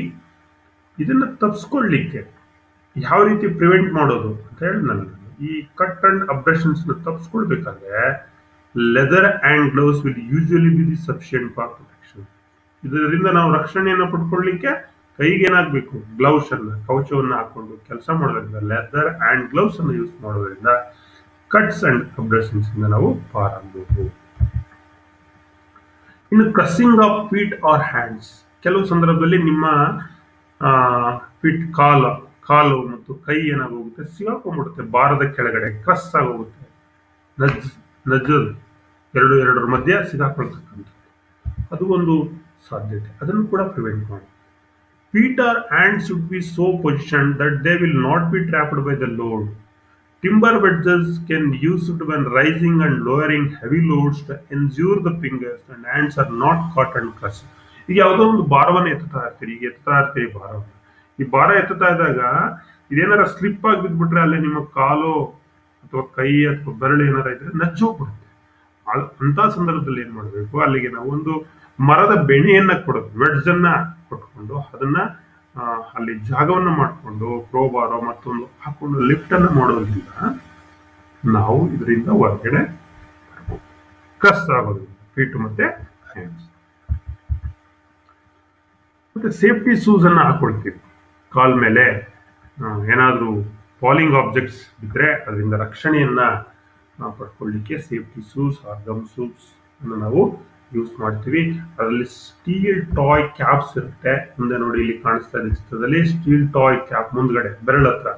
ಇದನ್ನ ತಪ್ಪಿಸ್ಕೊಳ್ಳಿಕ್ಕೆ ಯಾವ ರೀತಿ ಪ್ರಿವೆಂಟ್ ಮಾಡೋದು ಅಂತ ಹೇಳಿ ನಾನು, ಈ ಕಟ್ ಅಂಡ್ ಅಬ್ರೆಷನ್ಸ್ ತಪ್ಪಿಸ್ಕೊಳ್ಬೇಕಾದ್ರೆ leather and gloves will usually be the sufficient for protection. ಇದರಿಂದ ನಾವು ರಕ್ಷಣೆಯನ್ನು ಪಡ್ಕೊಳ್ಳಿಕ್ಕೆ ಕೈಗೆ ಏನಾಗಬೇಕು, ಗ್ಲೌಸ್ ಅನ್ನ, ಕವಚವನ್ನು ಹಾಕೊಂಡು ಕೆಲಸ ಮಾಡೋದ್ರಿಂದ, ಲೆದರ್ ಅಂಡ್ ಗ್ಲೌಸ್ ಅನ್ನು ಯೂಸ್ ಮಾಡೋದ್ರಿಂದ ಕಟ್ಸ್ ಅಂಡ್ ಅಬ್ರೆಷನ್ಸ್ ಇಂದ ನಾವು ಪಾರಾಗಬಹುದು. ಇನ್ನು crushing of feet R hands. ಕೆಲವು ಸಂದರ್ಭದಲ್ಲಿ ನಿಮ್ಮ ಫೀಟ್, ಕಾಲು ಮತ್ತು ಕೈ ಏನಾಗೋಗುತ್ತೆ, ಸಿಗಾಕೊಂಡ್ಬಿಡುತ್ತೆ, ಬಾರದ ಕೆಳಗಡೆ ಕ್ರಸ್ ಆಗೋಗುತ್ತೆ, ನಜ್ ನಜ್ಜದು ಎರಡು ಎರಡರ ಮಧ್ಯೆ ಸಿಗಾಕೊಳ್ತಕ್ಕಂಥದ್ದು. ಅದು ಒಂದು ಸಾಧ್ಯತೆ, ಅದನ್ನು ಕೂಡ ಪ್ರಿವೆಂಟ್ ಮಾಡಿ. Feet or hands should be so positioned that they will not be trapped by the load. Timber wedges can be used when rising and lowering heavy loads to ensure the fingers and hands are not caught and crushed. ಈಗ ಯಾವುದೋ ಒಂದು ಭಾರವನ್ನು ಎತ್ತುತ್ತಾ ಇರ್ತೀರಿ ಭಾರವನ್ನು. ಈ ಭಾರ ಎತ್ತುತ್ತಾ ಇದ್ದಾಗ ಇದೇನಾರ slip ಆಗಿ ಬಿದ್ಬಿಟ್ರೆ ಅಲ್ಲಿ ನಿಮ್ಮ ಕಾಲು ಅಥವಾ ಕೈ ಅಥವಾ ಬೆರಳು ಏನಾರ ಇದ್ರೆ ನಜ್ಜು ಹೋಗ್ಬಿಡುತ್ತೆ. ಅಂತ ಸಂದರ್ಭದಲ್ಲಿ ಏನ್ ಮಾಡಬೇಕು, ಅಲ್ಲಿಗೆ ನಾವು ಒಂದು ಮರದ ಬೆಣೆಯನ್ನ ಕೊಡೋದು, ವೆಡ್ಜ್ ಅನ್ನ ಕೊಟ್ಕೊಂಡು ಅದನ್ನ ಅಲ್ಲಿ ಜಾಗವನ್ನ ಮಾಡಿಕೊಂಡು ಕ್ರೋಬಾರೋ ಮತ್ತೊಂದು ಹಾಕೊಂಡು ಲಿಫ್ಟ್ ಅನ್ನ ಮಾಡೋದ್ರಿಂದ ನಾವು ಇದರಿಂದ ಹೊರಗಡೆ ಕ್ರಸ್ ಆಗೋದ್ರಿಂದ ಫೀಟ್ ಮತ್ತೆ ಹ್ಯಾಂಡ್ಸ್. ಮತ್ತೆ ಸೇಫ್ಟಿ ಶೂಸ್ ಅನ್ನ ಹಾಕೊಳ್ತೀವಿ ಕಾಲ್ ಮೇಲೆ. ಏನಾದ್ರೂ ಫಾಲಿಂಗ್ ಆಬ್ಜೆಕ್ಟ್ಸ್ ಇದ್ರೆ ಅದರಿಂದ ರಕ್ಷಣೆಯನ್ನ ಪಡ್ಕೊಳ್ಳಿಕ್ಕೆ safety shoes or gum shoes ಅನ್ನು ನಾವು ಯೂಸ್ ಮಾಡ್ತೀವಿ. ಅದರಲ್ಲಿ ಸ್ಟೀಲ್ ಟಾಯ್ ಕ್ಯಾಪ್ಸ್ ಇರುತ್ತೆ. ಮುಂದೆ ನೋಡಿ ಇಲ್ಲಿ ಕಾಣಿಸ್ತಾ ಇದೆ ಚಿತ್ರದಲ್ಲಿ, ಸ್ಟೀಲ್ ಟಾಯ್ ಕ್ಯಾಪ್ ಮುಂದ್ಗಡೆ ಬೆರಳ ಹತ್ರ,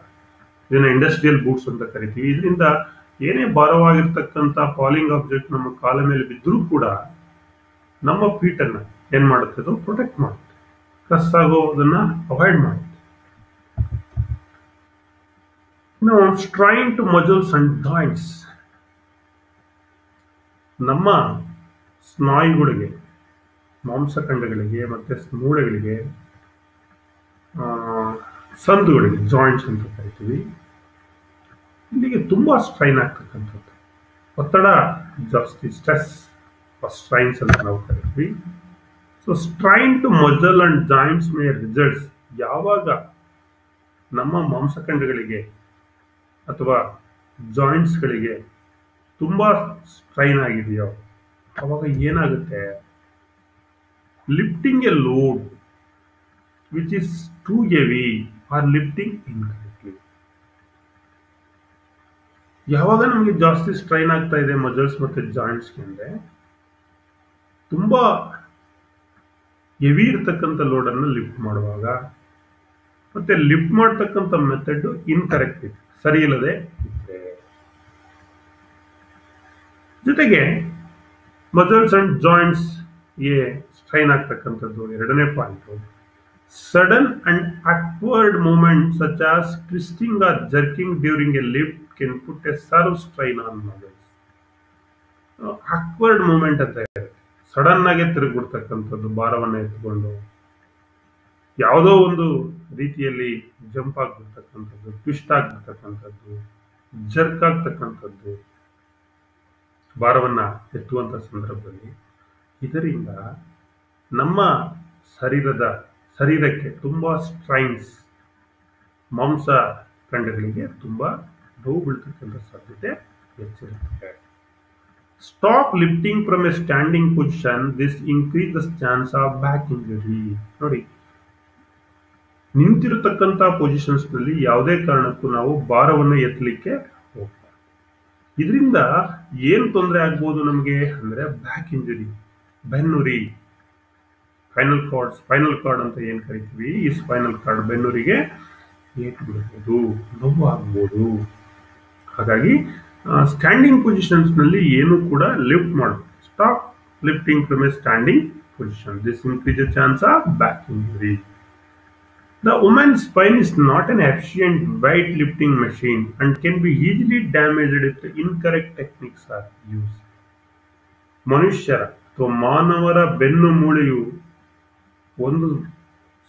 ಇದನ್ನ ಇಂಡಸ್ಟ್ರಿಯಲ್ ಬೂಟ್ಸ್ ಅಂತ ಕರಿತೀವಿ. ಇದರಿಂದ ಏನೇ ಭಾರವಾಗಿರ್ತಕ್ಕಂಥ ಫಾಲಿಂಗ್ ಆಬ್ಜೆಕ್ಟ್ ನಮ್ಮ ಕಾಲ ಮೇಲೆ ಬಿದ್ದರೂ ಕೂಡ ನಮ್ಮ ಫೀಟ್ ಅನ್ನ ಏನ್ ಮಾಡುತ್ತೆ, ಅದು ಪ್ರೊಟೆಕ್ಟ್ ಮಾಡುತ್ತೆ, ಕ್ರಸ್ ಆಗೋದನ್ನ ಅವಾಯ್ಡ್ ಮಾಡುತ್ತೆ. ಇನ್ನು strain to muscles and joints, ನಮ್ಮ ಸ್ನಾಯುಗಳಿಗೆ, ಮಾಂಸಖಂಡಗಳಿಗೆ ಮತ್ತೆ ಮೂಳೆಗಳಿಗೆ, ಸಂದುಗಳಿಗೆ, ಜಾಯಿಂಟ್ಸ್ ಅಂತ ಕರಿತೀವಿ, ಇಲ್ಲಿಗೆ ತುಂಬಾ ಸ್ಟ್ರೈನ್ ಆಗ್ತಕ್ಕಂಥದ್ದು, ಒತ್ತಡ ಜಾಸ್ತಿ, ಸ್ಟ್ರೆಸ್ ಸ್ಟ್ರೈನ್ಸ್ ಅಂತ ನಾವು ಕರಿತೀವಿ. So strain to muscle and joints may results, ಯಾವಾಗ ನಮ್ಮ ಮಾಂಸಖಂಡಗಳಿಗೆ ಅಥವಾ ಜಾಯಿಂಟ್ಸ್ಗಳಿಗೆ ತುಂಬಾ ಸ್ಟ್ರೈನ್ ಆಗಿದೆಯೋ ಅವಾಗ ಏನಾಗುತ್ತೆ, lifting a load which is too heavy or lifting incorrectly. ಯಾವಾಗ ನಮಗೆ ಜಾಸ್ತಿ ಸ್ಟ್ರೈನ್ ಆಗ್ತಾ ಇದೆ ಮಜಲ್ಸ್ ಮತ್ತೆ ಜಾಯಿಂಟ್ಸ್ಗೆ ಅಂದ್ರೆ ತುಂಬಾ ಹೆವಿ ಇರ್ತಕ್ಕಂಥ ಲೋಡ್ ಅನ್ನು ಲಿಫ್ಟ್ ಮಾಡುವಾಗ, ಮತ್ತೆ ಲಿಫ್ಟ್ ಮಾಡ್ತಕ್ಕಂಥ ಮೆಥಡ್ ಇನ್ಕರೆಕ್ಟ್ ಇದೆ, ಸರಿ ಇಲ್ಲದೆ ಇದ್ರೆ. ಜೊತೆಗೆ ಮಸಲ್ಸ್ ಅಂಡ್ ಜಾಯಿಂಟ್ಸ್ ಗೆ ಸ್ಟ್ರೈನ್ ಆಗ್ತಕ್ಕಂಥದ್ದು ಎರಡನೇ point. Sudden and awkward movement such as twisting or jerking during a lift can put a severe strain on muscles. Awkward movement ಅಂತ ಇರುತ್ತೆ, ಸಡನ್ ಆಗಿ ತಿರುಗಿಬಿಡ್ತಕ್ಕಂಥದ್ದು, ಭಾರವನ್ನ ಎತ್ಕೊಂಡು ಯಾವುದೋ ಒಂದು ರೀತಿಯಲ್ಲಿ ಜಂಪ್ ಆಗ್ಬಿಡ್ತಕ್ಕಂಥದ್ದು, ಟ್ವಿಸ್ಟ್ ಆಗ್ಬಿಡ್ತಕ್ಕಂಥದ್ದು, ಜರ್ಕ್ ಆಗ್ತಕ್ಕಂಥದ್ದು ಭಾರವನ್ನ ಎತ್ತುವಂತ ಸಂದರ್ಭದಲ್ಲಿ. ಇದರಿಂದ ನಮ್ಮ ಶರೀರಕ್ಕೆ ತುಂಬಾ ಸ್ಟ್ರೈನ್ಸ್, ಮಾಂಸ ಖಂಡಗಳಿಗೆ ತುಂಬಾ ನೋವು ಬೀಳ್ತಕ್ಕಂಥ ಸಾಧ್ಯತೆ ಹೆಚ್ಚಿರುತ್ತದೆ. Stop lifting from A standing position, this increase the chance of back injury. ನೋಡಿ, ನಿಂತಿರತಕ್ಕಂಥ ಪೊಸಿಷನ್ಸ್ ನಲ್ಲಿ ಯಾವುದೇ ಕಾರಣಕ್ಕೂ ನಾವು ಭಾರವನ್ನು ಎತ್ತಲಿಕ್ಕೆ ಹೋಗ್ಬಾರ್ದು. ಇದರಿಂದ ಏನ್ ತೊಂದರೆ ಆಗ್ಬೋದು ನಮಗೆ ಅಂದ್ರೆ ಬ್ಯಾಕ್ ಇಂಜರಿ, ಬೆನ್ನುರಿ, ಸ್ಪೈನಲ್ ಕಾರ್ಡ್ ಅಂತ ಏನ್ ಕರಿತೀವಿ, ಈ ಸ್ಪೈನಲ್ ಕಾರ್ಡ್ ಬೆನ್ನುರಿಗೆ ಏಟು ಬಿಡಬಹುದು, ನೋವು ಆಗ್ಬೋದು. ಹಾಗಾಗಿ ಸ್ಟ್ಯಾಂಡಿಂಗ್ ಪೊಸಿಷನ್ಸ್ ನಲ್ಲಿ ಏನು ಕೂಡ ಲಿಫ್ಟ್ ಮಾಡಬಹುದು. Stop lifting from A standing position, this increase the chance of back injury. The woman's spine is not an efficient weight lifting machine and can be easily damaged if the incorrect techniques are used. ಮನುಷ್ಯರ ಅಥವಾ ಮಾನವರ ಬೆನ್ನು ಮೂಳೆಯು ಒಂದು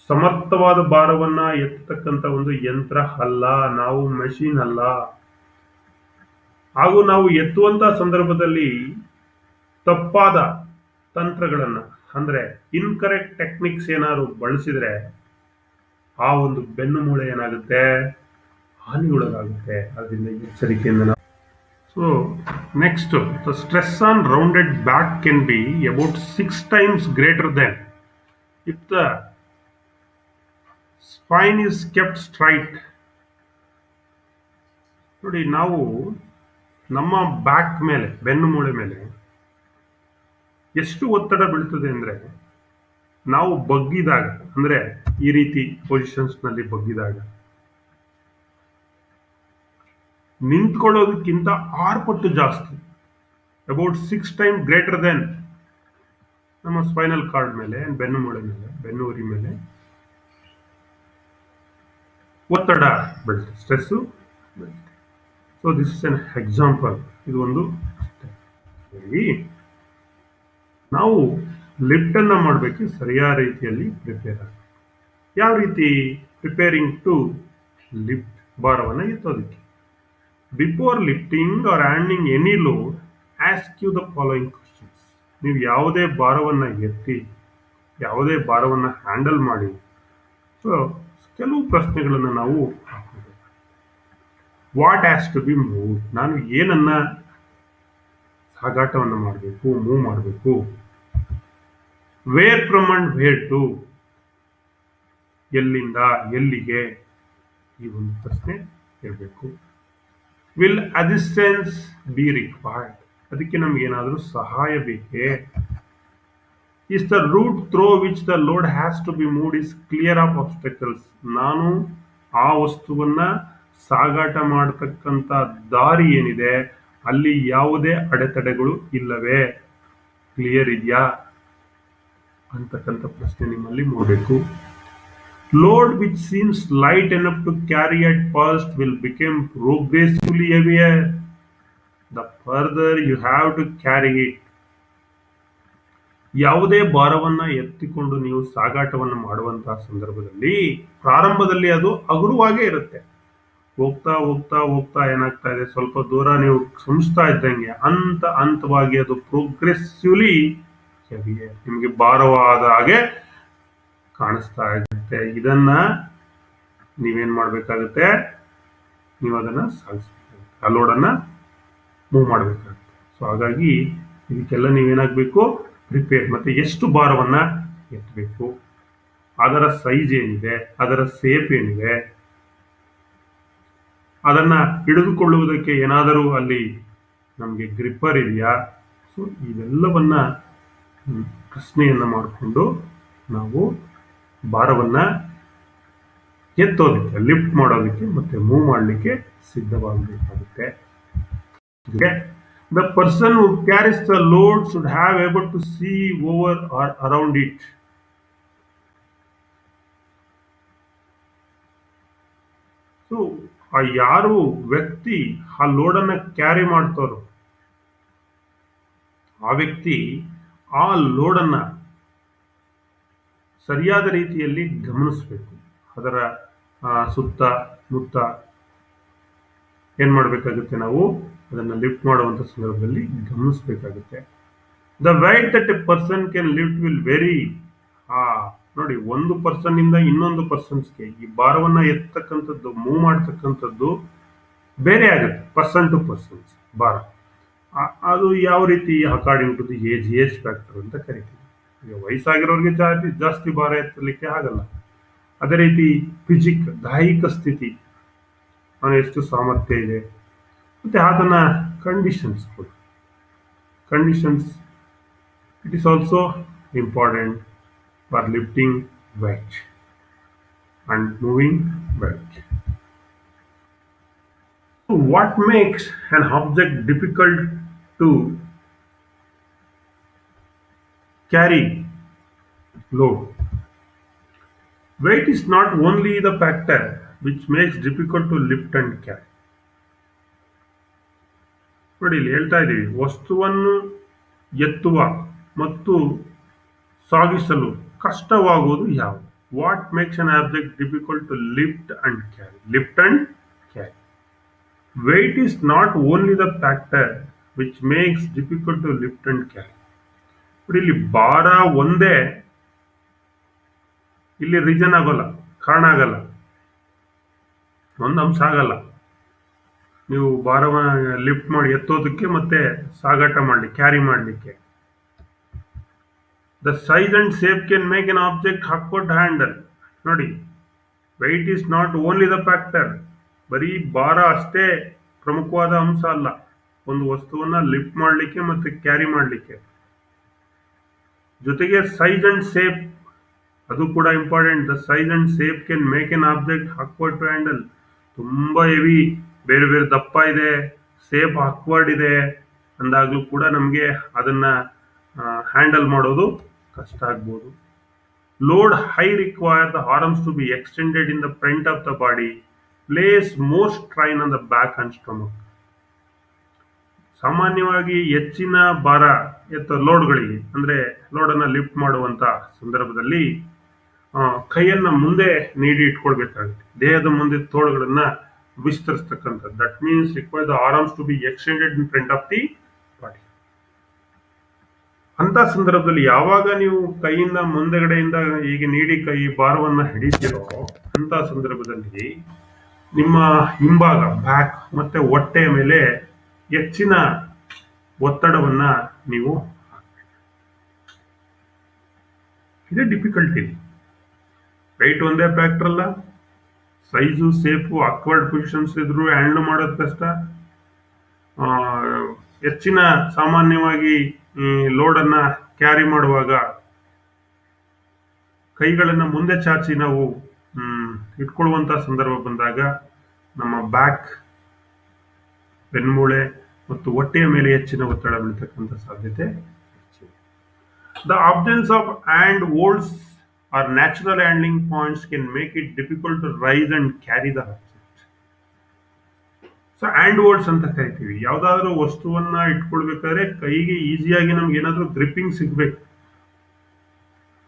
ಸಮರ್ಥವಾದ ಭಾರವನ್ನ ಎತ್ತತಕ್ಕಂಥ ಒಂದು ಯಂತ್ರ ಅಲ್ಲ, ನಾವು machine ಅಲ್ಲ. ಹಾಗೂ ನಾವು ಎತ್ತುವಂತ ಸಂದರ್ಭದಲ್ಲಿ ತಪ್ಪಾದ ತಂತ್ರಗಳನ್ನ ಅಂದ್ರೆ ಇನ್ಕರೆಕ್ಟ್ ಟೆಕ್ನಿಕ್ಸ್ ಏನಾದ್ರು ಬಳಸಿದ್ರೆ ಆ ಒಂದು ಬೆನ್ನು ಮೂಳೆ ಏನಾಗುತ್ತೆ, ಹಾನಿಗೊಳಗಾಗುತ್ತೆ. ಅದರಿಂದ ಎಚ್ಚರಿಕೆಯಿಂದ ನಾವು. So next, the stress on rounded back can be about 6 times greater then if the spine is kept straight. ನೋಡಿ, ನಾವು ನಮ್ಮ ಬ್ಯಾಕ್ ಮೇಲೆ, ಬೆನ್ನು ಮೂಳೆ ಮೇಲೆ ಎಷ್ಟು ಒತ್ತಡ ಬೀಳ್ತದೆ ಅಂದ್ರೆ, ನಾವು ಬಗ್ಗಿದಾಗ, ಅಂದ್ರೆ ಈ ರೀತಿ ಪೊಸಿಷನ್ಸ್ ನಲ್ಲಿ ಬಗ್ಗಿದಾಗ ನಿಂತ್ಕೊಳ್ಳೋದಕ್ಕಿಂತ 6 ಪಟ್ಟು ಜಾಸ್ತಿ, ಅಬೌಟ್ 6 ಟೈಮ್ ಗ್ರೇಟರ್ ದೆನ್ ನಮ್ಮ ಸ್ಪೈನಲ್ ಕಾರ್ಡ್ ಮೇಲೆ, ಬೆನ್ನು ಮೂಳೆ ಮೇಲೆ, ಬೆನ್ನುಹುರಿ ಮೇಲೆ ಒತ್ತಡ ಬೀಳುತ್ತೆ, ಸ್ಟ್ರೆಸ್ಸು ಬೀಳುತ್ತೆ. So this is an example. ಇದು ಒಂದು ಹೇಳಿ ನಾವು ಲಿಫ್ಟ್ ಅನ್ನ ಮಾಡಬೇಕು ಸರಿಯಾದ ರೀತಿಯಲ್ಲಿ ಪ್ರಿಪೇರ್ ಆಗಿ. ಯಾವ ರೀತಿ ಪ್ರಿಪೇರಿಂಗ್ ಟು ಲಿಫ್ಟ್, ಭಾರವನ್ನು ಎತ್ತೋದಕ್ಕೆ. Before lifting or handling any load, ask you the following questions. ನೀವು ಯಾವುದೇ ಭಾರವನ್ನು ಎತ್ತಿ, ಯಾವುದೇ ಭಾರವನ್ನು ಹ್ಯಾಂಡಲ್ ಮಾಡಿ, ಸೊ ಕೆಲವು ಪ್ರಶ್ನೆಗಳನ್ನು ನಾವು ಹಾಕಬೇಕು. What has to be move, ನಾನು ಏನನ್ನ ಸಾಗಾಟವನ್ನು ಮಾಡಬೇಕು, ಮೂವ್ ಮಾಡಬೇಕು. Where from and where to, ಎಲ್ಲಿಂದ ಎಲ್ಲಿಗೆ, ಈ ಒಂದು ಪ್ರಶ್ನೆ ಇರಬೇಕು. ವಿಲ್ ಅಸಿಸ್ಟೆನ್ಸ್ ಬಿ ರಿಕ್ವೈರ್ಡ್, ಅದಕ್ಕೆ ನಮ್ಗೆ ಏನಾದರೂ ಸಹಾಯ ಬೇಕೇ. Is the route through which the load has to be moved is clear of obstacles, ನಾನು ಆ ವಸ್ತುವನ್ನ ಸಾಗಾಟ ಮಾಡತಕ್ಕಂಥ ದಾರಿ ಏನಿದೆ ಅಲ್ಲಿ ಯಾವುದೇ ಅಡೆತಡೆಗಳು ಇಲ್ಲವೇ, ಕ್ಲಿಯರ್ ಇದೆಯಾ ಅಂತಕ್ಕಂಥ ಪ್ರಶ್ನೆ ನಿಮ್ಮಲ್ಲಿ ಮೂಡಬೇಕು. Load which seems light enough to carry at first will become progressively heavier the further you have to carry it. ಯಾವುದೇ ಭಾರವನ್ನ ಎತ್ತಿಕೊಂಡು ನೀವು ಸಾಗಾಟವನ್ನು ಮಾಡುವಂತಹ ಸಂದರ್ಭದಲ್ಲಿ ಪ್ರಾರಂಭದಲ್ಲಿ ಅದು ಹಗುರವಾಗೇ ಇರುತ್ತೆ. ಹೋಗ್ತಾ ಹೋಗ್ತಾ ಹೋಗ್ತಾ ಏನಾಗ್ತಾ ಇದೆ, ಸ್ವಲ್ಪ ದೂರ ನೀವು ಸಂಸ್ತಾ ಇದ್ದಂಗೆ ಹಂತವಾಗಿ ಅದು ಪ್ರೋಗ್ರೆಸಿವ್ಲಿ ಹೆವಿಯರ್, ನಿಮಗೆ ಭಾರವಾದ ಹಾಗೆ ಕಾಣಿಸ್ತಾ ಇರುತ್ತೆ. ಇದನ್ನ ನೀವೇನ್ ಮಾಡ್ಬೇಕಾಗುತ್ತೆ, ನೀವು ಅದನ್ನ ಸಾಗಿಸ್ಬೇಕಾಗುತ್ತೆ, ಆ ಲೋಡನ್ನ ಮೂವ್ ಮಾಡಬೇಕಾಗುತ್ತೆ. ಸೊ ಹಾಗಾಗಿ ಇದಕ್ಕೆಲ್ಲ ನೀವೇನಾಗಬೇಕು, ಪ್ರಿಪೇರ್. ಮತ್ತೆ ಎಷ್ಟು ಭಾರವನ್ನ ಎತ್ತಬೇಕು, ಅದರ ಸೈಜ್ ಏನಿದೆ, ಅದರ ಸೇಪ್ ಏನಿದೆ, ಅದನ್ನ ಹಿಡಿದುಕೊಳ್ಳುವುದಕ್ಕೆ ಏನಾದರೂ ಅಲ್ಲಿ ನಮಗೆ ಗ್ರಿಪ್ಪರ್ ಇದೆಯಾ. ಸೊ ಇವೆಲ್ಲವನ್ನ ಪ್ರಶ್ನೆಯನ್ನ ಮಾಡಿಕೊಂಡು ನಾವು ಭಾರವನ್ನ ಎತ್ತೋದಕ್ಕೆ, ಲಿಫ್ಟ್ ಮಾಡೋದಕ್ಕೆ ಮತ್ತೆ ಮೂವ್ ಮಾಡಲಿಕ್ಕೆ ಸಿದ್ಧವಾಗಬೇಕಾಗುತ್ತೆ. The person who carries the load should have able to see over or around it. So ಆ ಯಾರು ವ್ಯಕ್ತಿ ಆ ಲೋಡನ್ನ ಕ್ಯಾರಿ ಮಾಡ್ತಾರೋ ಆ ವ್ಯಕ್ತಿ ಆ ಲೋಡನ್ನ ಸರಿಯಾದ ರೀತಿಯಲ್ಲಿ ಗಮನಿಸಬೇಕು. ಅದರ ಸುತ್ತ ಮುತ್ತ ಏನ್ ಮಾಡಬೇಕಾಗುತ್ತೆ, ನಾವು ಅದನ್ನ ಲಿಫ್ಟ್ ಮಾಡುವಂತ ಸಂದರ್ಭದಲ್ಲಿ ಗಮನಿಸಬೇಕಾಗುತ್ತೆ. The weight that a person can lift will vary, ನೋಡಿ, ಒಂದು ಪರ್ಸನ್ ಇಂದ ಇನ್ನೊಂದು ಪರ್ಸನ್ಸ್ಗೆ ಈ ಭಾರವನ್ನ ಎತ್ತಕ್ಕಂಥದ್ದು, ಮೂವ್ ಮಾಡ್ತಕ್ಕಂಥದ್ದು ಬೇರೆ ಆಗುತ್ತೆ. ಪರ್ಸನ್ ಟು ಪರ್ಸನ್ಸ್ ಭಾರ ಅದು ಯಾವ ರೀತಿ, according to the age factor ಅಂತ ಕರಿತೀವಿ. ಈಗ ವಯಸ್ಸಾಗಿರೋರಿಗೆ ಜಾಸ್ತಿ ಭಾರ ಎತ್ತಲಿಕ್ಕೆ ಆಗಲ್ಲ. ಅದೇ ರೀತಿ ಫಿಸಿಕ್, ದೈಹಿಕ ಸ್ಥಿತಿ, ಅವನ ಎಷ್ಟು ಸಾಮರ್ಥ್ಯ ಇದೆ, ಮತ್ತೆ ಅದನ್ನ conditions it is also important for lifting weight and moving weight. So what makes an object difficult to carry load? Weight is not only the factor which makes difficult to lift and carry. ನೋಡಿ, ಇಲ್ಲಿ ಹೇಳ್ತಾ ಇದ್ದೀವಿ, ವಸ್ತುವನ್ನು ಎತ್ತುವ ಮತ್ತು ಸಾಗಿಸಲು ಕಷ್ಟವಾಗುವುದು ಯಾವುದು? What makes an object difficult to lift and carry. Weight is not only the factor which makes difficult to lift and carry. ನೋಡಿ, ಇಲ್ಲಿ ಭಾರ ಒಂದೇ ಇಲ್ಲಿ ರೀಸನ್ ಆಗೋಲ್ಲ, ಕಾರಣ ಆಗಲ್ಲ, ಒಂದು ಅಂಶ ಆಗಲ್ಲ. ನೀವು ಭಾರವನ್ನು ಲಿಫ್ಟ್ ಮಾಡಿ ಎತ್ತೋದಕ್ಕೆ ಮತ್ತೆ ಸಾಗಾಟ ಮಾಡಲಿಕ್ಕೆ, ಕ್ಯಾರಿ ಮಾಡಲಿಕ್ಕೆ. The size and shape can make an object awkward handle. ನೋಡಿ, weight is not only the factor, ಬರೀ ಭಾರ ಅಷ್ಟೇ ಪ್ರಮುಖವಾದ ಅಂಶ ಅಲ್ಲ ಒಂದು ವಸ್ತುವನ್ನ ಲಿಫ್ಟ್ ಮಾಡಲಿಕ್ಕೆ ಮತ್ತೆ ಕ್ಯಾರಿ ಮಾಡಲಿಕ್ಕೆ. ಜೊತೆಗೆ ಸೈಜ್ ಅಂಡ್ ಸೇಪ್ ಅದು ಕೂಡ important. The size and shape can make an object awkward to handle. ತುಂಬಾ ಹೆವಿ ಬೇರೆ ಬೇರೆ ದಪ್ಪ ಇದೆ, ಸೇಪ್ ಆಕ್ವರ್ಡ್ ಇದೆ ಅಂದಾಗ್ಲೂ ಕೂಡ ನಮಗೆ ಅದನ್ನ ಹ್ಯಾಂಡಲ್ ಮಾಡೋದು ಕಷ್ಟ ಆಗ್ಬೋದು. Load high require the arms to be extended in the front of the body, place most strain on the back and stomach. ಸಾಮಾನ್ಯವಾಗಿ ಹೆಚ್ಚಿನ ಭಾರ ಲೋಡ್ಗಳಿಗೆ ಅಂದ್ರೆ ಲೋಡನ್ನ ಲಿಫ್ಟ್ ಮಾಡುವಂತ ಸಂದರ್ಭದಲ್ಲಿ ಕೈಯನ್ನ ಮುಂದೆ ನೀಡಿ ಇಟ್ಕೊಳ್ಬೇಕಾಗುತ್ತೆ, ದೇಹದ ಮುಂದೆ ತೋಳುಗಳನ್ನ ವಿಸ್ತರಿಸ್ತಕ್ಕಂಥದ್ದು. That means require the arms to be extended in front of the body. ಅಂತ ಸಂದರ್ಭದಲ್ಲಿ ಯಾವಾಗ ನೀವು ಕೈಯಿಂದ ಮುಂದೆಗಡೆಯಿಂದ ಹೀಗೆ ನೀಡಿ ಕೈ ಭಾರವನ್ನ ಹಿಡಿತೀರೋ ಅಂತ ಸಂದರ್ಭದಲ್ಲಿ ನಿಮ್ಮ ಹಿಂಭಾಗ ಬ್ಯಾಕ್ ಮತ್ತೆ ಹೊಟ್ಟೆಯ ಮೇಲೆ ಹೆಚ್ಚಿನ ಒತ್ತಡವನ್ನ ನೀವು ಇದೇ ಡಿಫಿಕಲ್ಟಿ. ರೈಟ್ ಒಂದೇ ಫ್ಯಾಕ್ಟರ್ ಅಲ್ಲ, ಸೈಜು ಸೇಫು ಅಕ್ವರ್ಡ್ ಪೊಸಿಷನ್ಸ್ ಇದ್ರು ಹ್ಯಾಂಡಲ್ ಮಾಡೋದು ಕಷ್ಟ. ಹೆಚ್ಚಿನ ಸಾಮಾನ್ಯವಾಗಿ ಲೋಡನ್ನ ಕ್ಯಾರಿ ಮಾಡುವಾಗ ಕೈಗಳನ್ನ ಮುಂದೆ ಚಾಚಿ ನಾವು ಇಟ್ಕೊಳ್ಳುವಂತ ಸಂದರ್ಭ ಬಂದಾಗ ನಮ್ಮ ಬ್ಯಾಕ್, ಬೆನ್ಮೂಳೆ ಮತ್ತು ಹೊಟ್ಟೆಯ ಮೇಲೆ ಹೆಚ್ಚಿನ ಒತ್ತಡ ಬೀಳ್ತಕ್ಕಂಥ ಸಾಧ್ಯತೆ ಹೆಚ್ಚಿದೆ. The absence of hand holds or natural handling points can make it difficult to raise and carry the object. So hand holds ಅಂತ ಕರಿತೀವಿ. ಯಾವ್ದಾದ್ರು ವಸ್ತುವನ್ನ ಇಟ್ಕೊಳ್ಬೇಕಾದ್ರೆ ಕೈಗೆ ಈಸಿಯಾಗಿ ನಮ್ಗೆ ಏನಾದ್ರೂ ಗ್ರಿಪ್ಪಿಂಗ್ ಸಿಗ್ಬೇಕು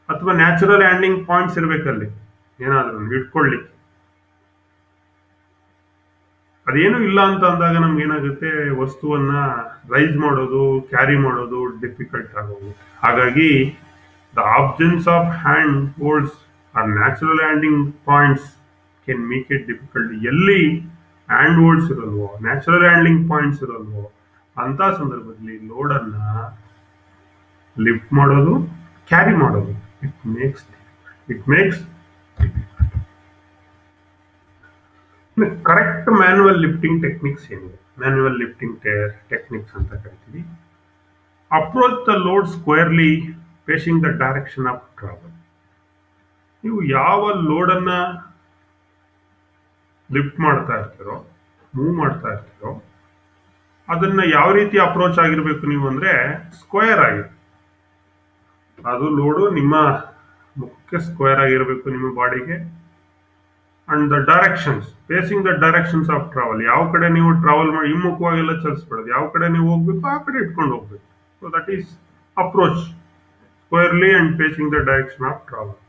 ಅಥವಾ ನ್ಯಾಚುರಲ್ ಹ್ಯಾಂಡ್ಲಿಂಗ್ ಪಾಯಿಂಟ್ಸ್ ಇರ್ಬೇಕಲ್ಲಿ ಏನಾದ್ರು ಇಟ್ಕೊಳ್ಳಿಕ್ಕೆ. ಅದೇನು ಇಲ್ಲ ಅಂತ ಅಂದಾಗ ನಮ್ಗೆ ಏನಾಗುತ್ತೆ, ವಸ್ತುವನ್ನ ರೈಸ್ ಮಾಡೋದು ಕ್ಯಾರಿ ಮಾಡೋದು ಡಿಫಿಕಲ್ಟ್ ಆಗೋದು. ಹಾಗಾಗಿ the absence of hand holds or natural handling points can make it difficult. ಎಲ್ಲಿ ಹ್ಯಾಂಡ್ ಹೋಲ್ಡ್ಸ್ ಇರಲ್ವೋ, ನ್ಯಾಚುರಲ್ ಹ್ಯಾಂಡ್ಲಿಂಗ್ ಪಾಯಿಂಟ್ಸ್ ಇರಲ್ವೋ ಅಂತ ಸಂದರ್ಭದಲ್ಲಿ ಲೋಡನ್ನ ಲಿಫ್ಟ್ ಮಾಡೋದು ಕ್ಯಾರಿ ಮಾಡೋದು it makes correct manual lifting techniques ಏನಿದೆ, ಮ್ಯಾನ್ಯುವಲ್ ಲಿಫ್ಟಿಂಗ್ ಟೆಕ್ನಿಕ್ಸ್ ಅಂತ ಕರಿತೀವಿ. Approach the load squarely facing the direction of travel. ನೀವು ಯಾವ ಲೋಡನ್ನ ಲಿಫ್ಟ್ ಮಾಡ್ತಾ ಇರ್ತೀರೋ, ಮೂವ್ ಮಾಡ್ತಾ ಇರ್ತೀರೋ, ಅದನ್ನ ಯಾವ ರೀತಿ ಅಪ್ರೋಚ್ ಆಗಿರ್ಬೇಕು ನೀವು ಅಂದ್ರೆ ಸ್ಕ್ವೇರ್ ಆಗಿ. ಅದು ಲೋಡು ನಿಮ್ಮ ಮುಖಕ್ಕೆ ಸ್ಕ್ವೇರ್ ಆಗಿರ್ಬೇಕು, ನಿಮ್ಮ ಬಾಡಿಗೆ. And the directions facing the directions of travel. ಯಾವ ಕಡೆ ನೀವು ಟ್ರಾವೆಲ್ ಮಾಡಿ ಹಿಮ್ಮುಖವಾಗೆಲ್ಲ ಚಲಿಸ್ಬಿಡೋದು, ಯಾವ ಕಡೆ ನೀವು ಹೋಗ್ಬೇಕು ಆ ಕಡೆ ಇಟ್ಕೊಂಡು ಹೋಗ್ಬೇಕು. So that is approach squarely and facing the direction of travel.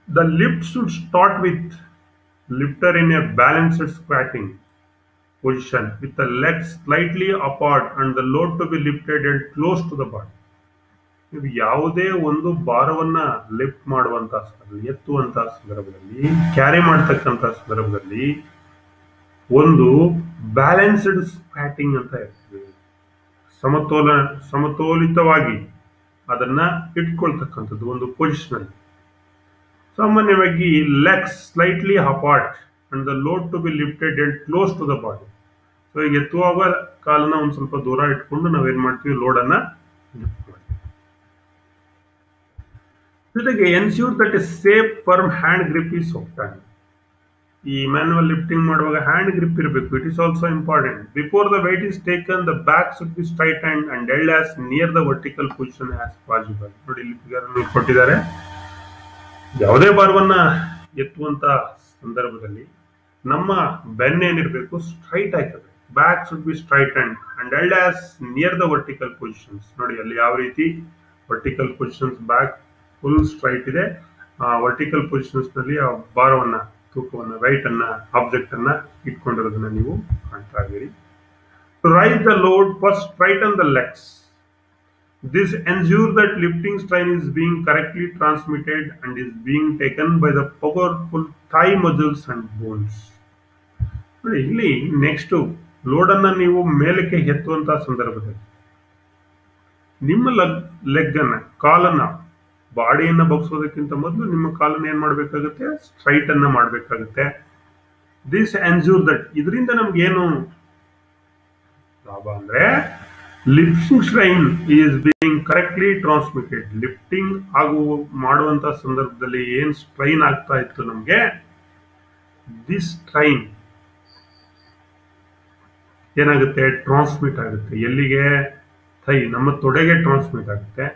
The lift should start with lifter in a balanced squatting position with the legs slightly apart and the load to be lifted and close to the body. ನೀವು ಯಾವುದೇ ಒಂದು ಭಾರವನ್ನ lift ಮಾಡುವಂತ ಸಂದರ್ಭದಲ್ಲಿ, ಎತ್ತುವಂತ ಸಂದರ್ಭದಲ್ಲಿ, carry ಮಾಡತಕ್ಕಂತ ಸಂದರ್ಭದಲ್ಲಿ ಒಂದು balanced squatting ಅಂತ ಇರ್ತದೆ. ಸಮತೋಲಿತವಾಗಿ ಅದನ್ನ ಇಟ್ಕೊಳ್ತಕ್ಕಂಥದ್ದು ಒಂದು ಪೊಸಿಷನ್ ಅಲ್ಲಿ. ಸಾಮಾನ್ಯವಾಗಿ legs slightly apart and the load to be lifted and close to the body. So ಈಗ ಎತ್ತುವಾಗ ಕಾಲನ್ನ ಒಂದ್ ಸ್ವಲ್ಪ ದೂರ ಇಟ್ಕೊಂಡು ನಾವೇನ್ ಮಾಡ್ತೀವಿ, ಲೋಡನ್ನ ಲಿಫ್ಟ್ ಮಾಡ್ತೀವಿ. ಜೊತೆಗೆ ensure that A safe firm hand grip is ಹೋಗ್ತಾನೆ. ಈ ಮ್ಯಾನ್ಯುವಲ್ ಲಿಫ್ಟಿಂಗ್ ಮಾಡುವಾಗ ಹ್ಯಾಂಡ್ ಗ್ರಿಪ್ ಇರಬೇಕು. It is also important. Before the weight is taken, the back should be straightened and held as near the vertical position as possible. ನೋಡಿ ಇಲ್ಲಿ figure ಅಲ್ಲಿ ಕೊಟ್ಟಿದ್ದಾರೆ. ಯಾವುದೇ ಭಾರವನ್ನ ಎತ್ತುವಂತ ಸಂದರ್ಭದಲ್ಲಿ ನಮ್ಮ ಬೆನ್ನ ಏನಿರಬೇಕು, ಸ್ಟ್ರೈಟ್ ಆಗಿರಬೇಕು. Back should be straightened and held as near the vertical positions. ನೋಡಿ ಅಲ್ಲಿ ಯಾವ ರೀತಿ vertical positions, back full straight ಇದೆ. ವರ್ಟಿಕಲ್ ಪೊಸಿಷನ್ಸ್ ನಲ್ಲಿ ಆ ಭಾರವನ್ನ, ತೂಕವನ್ನ, ವೆಯ್ಟ್ ಅನ್ನ, ಆಬ್ಜೆಕ್ಟ್ ಅನ್ನ ಇಟ್ಕೊಂಡಿರೋದನ್ನ ನೀವು ಕಾಣ್ತಾ ಇದ್ದೀರಿ. To raise the load, first straighten the legs. This ensures that lifting strain is being correctly transmitted and is being taken by the powerful thigh muscles and bones. ಇಲ್ಲಿ next load ಅನ್ನ ನೀವು ಮೇಲಕ್ಕೆ ಎತ್ತುವಂತಹ ಸಂದರ್ಭದಲ್ಲಿ ನಿಮ್ಮ ಲೆಗ್ ಅನ್ನ, ಕಾಲನ್ನ, ಬಾಡಿಯನ್ನ ಬಗ್ಸೋದಕ್ಕಿಂತ ಮೊದಲು ನಿಮ್ಮ ಕಾಲನ್ನ ಏನ್ ಮಾಡ್ಬೇಕಾಗುತ್ತೆ, ಸ್ಟ್ರೈಟ್ ಅನ್ನ ಮಾಡ್ಬೇಕಾಗುತ್ತೆ. ದಿಸ್ ಎನ್ಶ್ಯೂರ್ ದಟ್, ಇದರಿಂದ ನಮ್ಗೆ ಏನು ಲಾಭ ಅಂದ್ರೆ lifting strain is being correctly transmitted. Lifting ಮಾಡುವಂತ ಸಂದರ್ಭದಲ್ಲಿ ಏನ್ ಸ್ಟ್ರೈನ್ ಆಗ್ತಾ ಇತ್ತು ನಮ್ಗೆ, ದಿಸ್ ಸ್ಟ್ರೈನ್ ಏನಾಗುತ್ತೆ, ಟ್ರಾನ್ಸ್ಮಿಟ್ ಆಗುತ್ತೆ. ಎಲ್ಲಿಗೆ? ಥೈ, ನಮ್ಮ ತೊಡೆಗೆ ಟ್ರಾನ್ಸ್ಮಿಟ್ ಆಗುತ್ತೆ,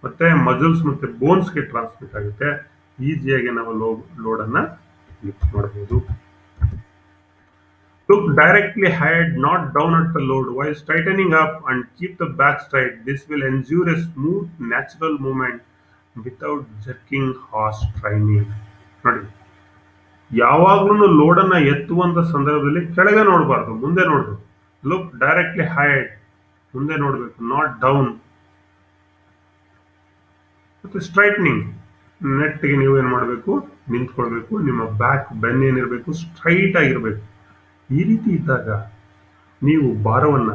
ಮತ್ತೆ ಮಜಲ್ಸ್ ಮತ್ತೆ ಬೋನ್ಸ್ಗೆ ಟ್ರಾನ್ಸ್ಮಿಟ್ ಆಗುತ್ತೆ. ಈಸಿಯಾಗಿ ನಾವು ಲೋಡನ್ನ ಲಿಫ್ಟ್ ಮಾಡಬಹುದು. Look directly ahead, not down at the load, while straightening up and keep the back straight. This will ensure a smooth, natural movement without jerking or straining. ನೋಡಿ, ಯಾವಾಗ್ಲೂ ಲೋಡನ್ನ ಎತ್ತುವಂತ ಸಂದರ್ಭದಲ್ಲಿ ಕೆಳಗೆ ನೋಡಬಾರ್ದು, ಮುಂದೆ ನೋಡ್ಬೇಕು. ಲುಕ್ ಡೈರೆಕ್ಟ್ಲಿ ಹೈಡ್, ಮುಂದೆ ನೋಡ್ಬೇಕು, ನಾಟ್ ಡೌನ್. ಮತ್ತೆ ಸ್ಟ್ರೈಟ್ನಿಂಗ್, ನೆಟ್ಗೆ ನೀವು ಏನ್ ಮಾಡಬೇಕು, ನಿಂತ್ಕೊಳ್ಬೇಕು. ನಿಮ್ಮ ಬ್ಯಾಕ್, ಬೆನ್ ಏನಿರಬೇಕು, ಸ್ಟ್ರೈಟ್ ಆಗಿರ್ಬೇಕು. ಈ ರೀತಿ ಇದ್ದಾಗ ನೀವು ಭಾರವನ್ನ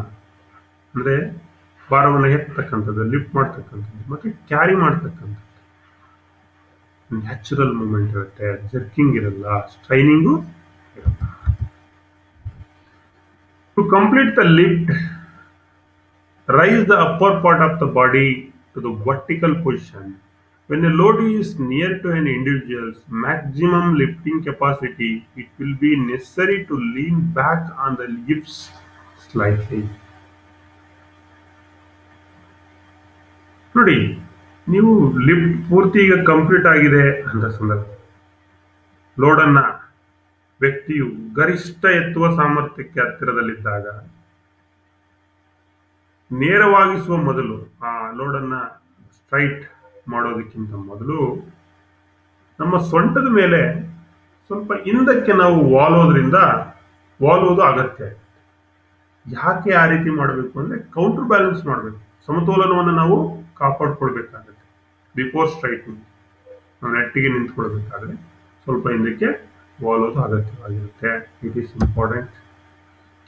ಎತ್ತಕ್ಕಂಥದ್ದು, ಲಿಫ್ಟ್ ಮಾಡ್ತಕ್ಕಂಥದ್ದು ಮತ್ತೆ ಕ್ಯಾರಿ ಮಾಡ್ತಕ್ಕಂಥದ್ದು ನ್ಯಾಚುರಲ್ ಮೂವ್ಮೆಂಟ್ ಇರುತ್ತೆ. ಜರ್ಕಿಂಗ್ ಇರಲ್ಲ, ಸ್ಟ್ರೈನಿಂಗು ಇರಲ್ಲ. To complete the lift, raise the upper part of the body to the vertical position. When a load is near to an individual's maximum lifting capacity, it will be necessary to lean back on the hips slightly. ನೋಡಿ, ನೀವು lift ಪೂರ್ತಿ ಈಗ complete ಆಗಿದೆ ಅಂತ ಸಂದರ್ಭ, ಲೋಡನ್ನ ವ್ಯಕ್ತಿಯು ಗರಿಷ್ಠ ಎತ್ತುವ ಸಾಮರ್ಥ್ಯಕ್ಕೆ ಹತ್ತಿರದಲ್ಲಿದ್ದಾಗ ನೇರವಾಗಿಸುವ ಮೊದಲು, ಆ ಲೋಡನ್ನ ಸ್ಟ್ರೈಟ್ ಮಾಡೋದಕ್ಕಿಂತ ಮೊದಲು ನಮ್ಮ ಸೊಂಟದ ಮೇಲೆ ಸ್ವಲ್ಪ ಹಿಂದಕ್ಕೆ ನಾವು ವಾಲೋದು ಅಗತ್ಯ. ಯಾಕೆ ಆ ರೀತಿ ಮಾಡಬೇಕು ಅಂದ್ರೆ, ಕೌಂಟರ್ ಬ್ಯಾಲೆನ್ಸ್ ಮಾಡಬೇಕು, ಸಮತೋಲನವನ್ನು ನಾವು ಕಾಪಾಡ್ಕೊಳ್ಬೇಕಾಗತ್ತೆ. ಬಿಫೋರ್ ಸ್ಟ್ರೈಟಿಂಗ್ ನಾವು ನೆಟ್ಟಿಗೆ ನಿಂತ್ಕೊಳ್ಬೇಕಾದ್ರೆ ಸ್ವಲ್ಪ ಹಿಂದಕ್ಕೆ ವಾಲೋದು ಅಗತ್ಯವಾಗಿರುತ್ತೆ. It is important.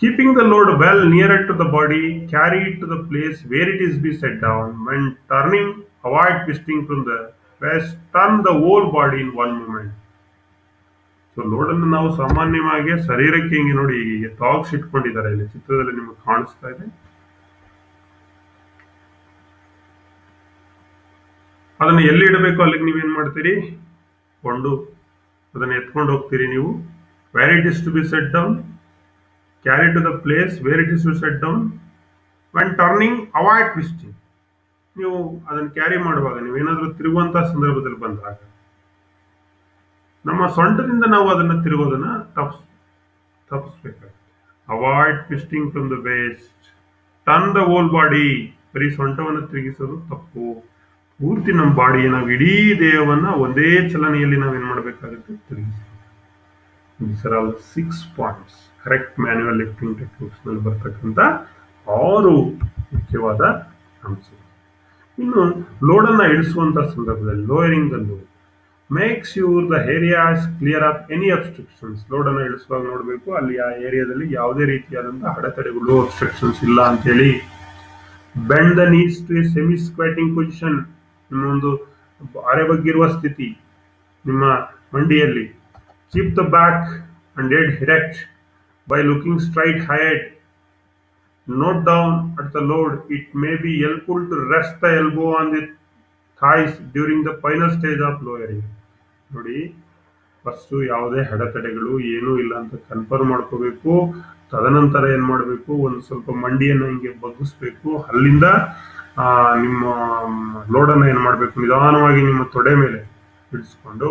Keeping the load well nearer to the body, carry it to the place where it is be set down. When turning, avoid twisting from the waist. Turn the whole body in one movement. So ಲೋಡನ್ನು ನಾವು ಸಾಮಾನ್ಯವಾಗಿ ಶರೀರಕ್ಕೆ ಹಿಂಗೆ ನೋಡಿ tax ಇಟ್ಕೊಂಡಿದ್ದಾರೆ. ಇಲ್ಲಿ ಚಿತ್ರದಲ್ಲಿ ನಿಮಗೆ ಕಾಣಿಸ್ತಾ ಇದೆ. ಅದನ್ನು ಎಲ್ಲಿ ಇಡಬೇಕು ಅಲ್ಲಿಗೆ ನೀವೇನ್ ಮಾಡ್ತೀರಿ, ಅದನ್ನು ಎತ್ಕೊಂಡು ಹೋಗ್ತೀರಿ ನೀವು. Where it is to be set down, carry to the place where it is to set down. When turning, avoid twisting. ನೀವು ಅದನ್ನು ಕ್ಯಾರಿ ಮಾಡುವಾಗ, ನೀವೇನಾದ್ರೂ ತಿರುಗುವಂತಹ ಸಂದರ್ಭದಲ್ಲಿ ಬಂದಾಗ ನಮ್ಮ ಸೊಂಟದಿಂದ ನಾವು ಅದನ್ನು ತಿರುಗೋದನ್ನ ತಪ್ಪಿಸ್ಬೇಕಾಗುತ್ತೆ. Avoid twisting from the waist. Turn the whole body. ಬರೀ ಸೊಂಟವನ್ನು ತಿರುಗಿಸೋದು ತಪ್ಪು. ಪೂರ್ತಿ ನಮ್ಮ ಬಾಡಿಯ, ನಾವು ಇಡೀ ದೇಹವನ್ನ ಒಂದೇ ಚಲನೆಯಲ್ಲಿ ನಾವೇನ್ ಮಾಡಬೇಕಾಗುತ್ತೆ, ತಿರುಗಿಸಬೇಕು. These are all 6 points. Correct manual lifting techniques ನಲ್ಲಿ ಬರ್ತಕ್ಕಂಥ 6 ಮುಖ್ಯವಾದ ಅಂಶಗಳು. ಇನ್ನು ಲೋಡನ್ನು ಇಳಿಸುವಂತ ಸಂದರ್ಭದಲ್ಲಿ, lowering the load, make sure the area's clear of any obstructions. ಲೋಡನ್ನು ಇಳಿಸುವಾಗ ನೋಡಬೇಕು, ಅಲ್ಲಿ ಆ ಏರಿಯಾದಲ್ಲಿ ಯಾವುದೇ ರೀತಿಯಾದಂತಹ ಅಡೆತಡೆಗಳು, ಅಬ್ಸ್ಟ್ರಕ್ಷನ್ಸ್ ಇಲ್ಲ ಅಂತೇಳಿ. Bend the knees to a semi squatting position. ನಿಮ್ಮ ಒಂದು ಅರೆಬಗ್ಗಿರುವ ಸ್ಥಿತಿ ನಿಮ್ಮ ಮಂಡಿಯಲ್ಲಿ. Keep the back and head erect by looking straight ahead. Note down at the load. It may be helpful to rest the elbow on the thighs during the final stage of lowering. ನೋಡಿ, first ಯಾವುದೇ ಅಡೆತಡೆಗಳು ಏನೂ ಇಲ್ಲ ಅಂತ confirm ಮಾಡ್ಕೋಬೇಕು. ತದನಂತರ ಏನ್ ಮಾಡಬೇಕು, ಒಂದು ಸ್ವಲ್ಪ ಮಂಡಿಯನ್ನು ಹಿಂಗೆ ಬಗ್ಗಿಸ್ಬೇಕು. ಅಲ್ಲಿಂದ ನಿಮ್ಮ ಲೋಡನ್ನು ಏನ್ ಮಾಡಬೇಕು, ನಿಧಾನವಾಗಿ ನಿಮ್ಮ ತೊಡೆ ಮೇಲೆ ಬಿಡಿಸ್ಕೊಂಡು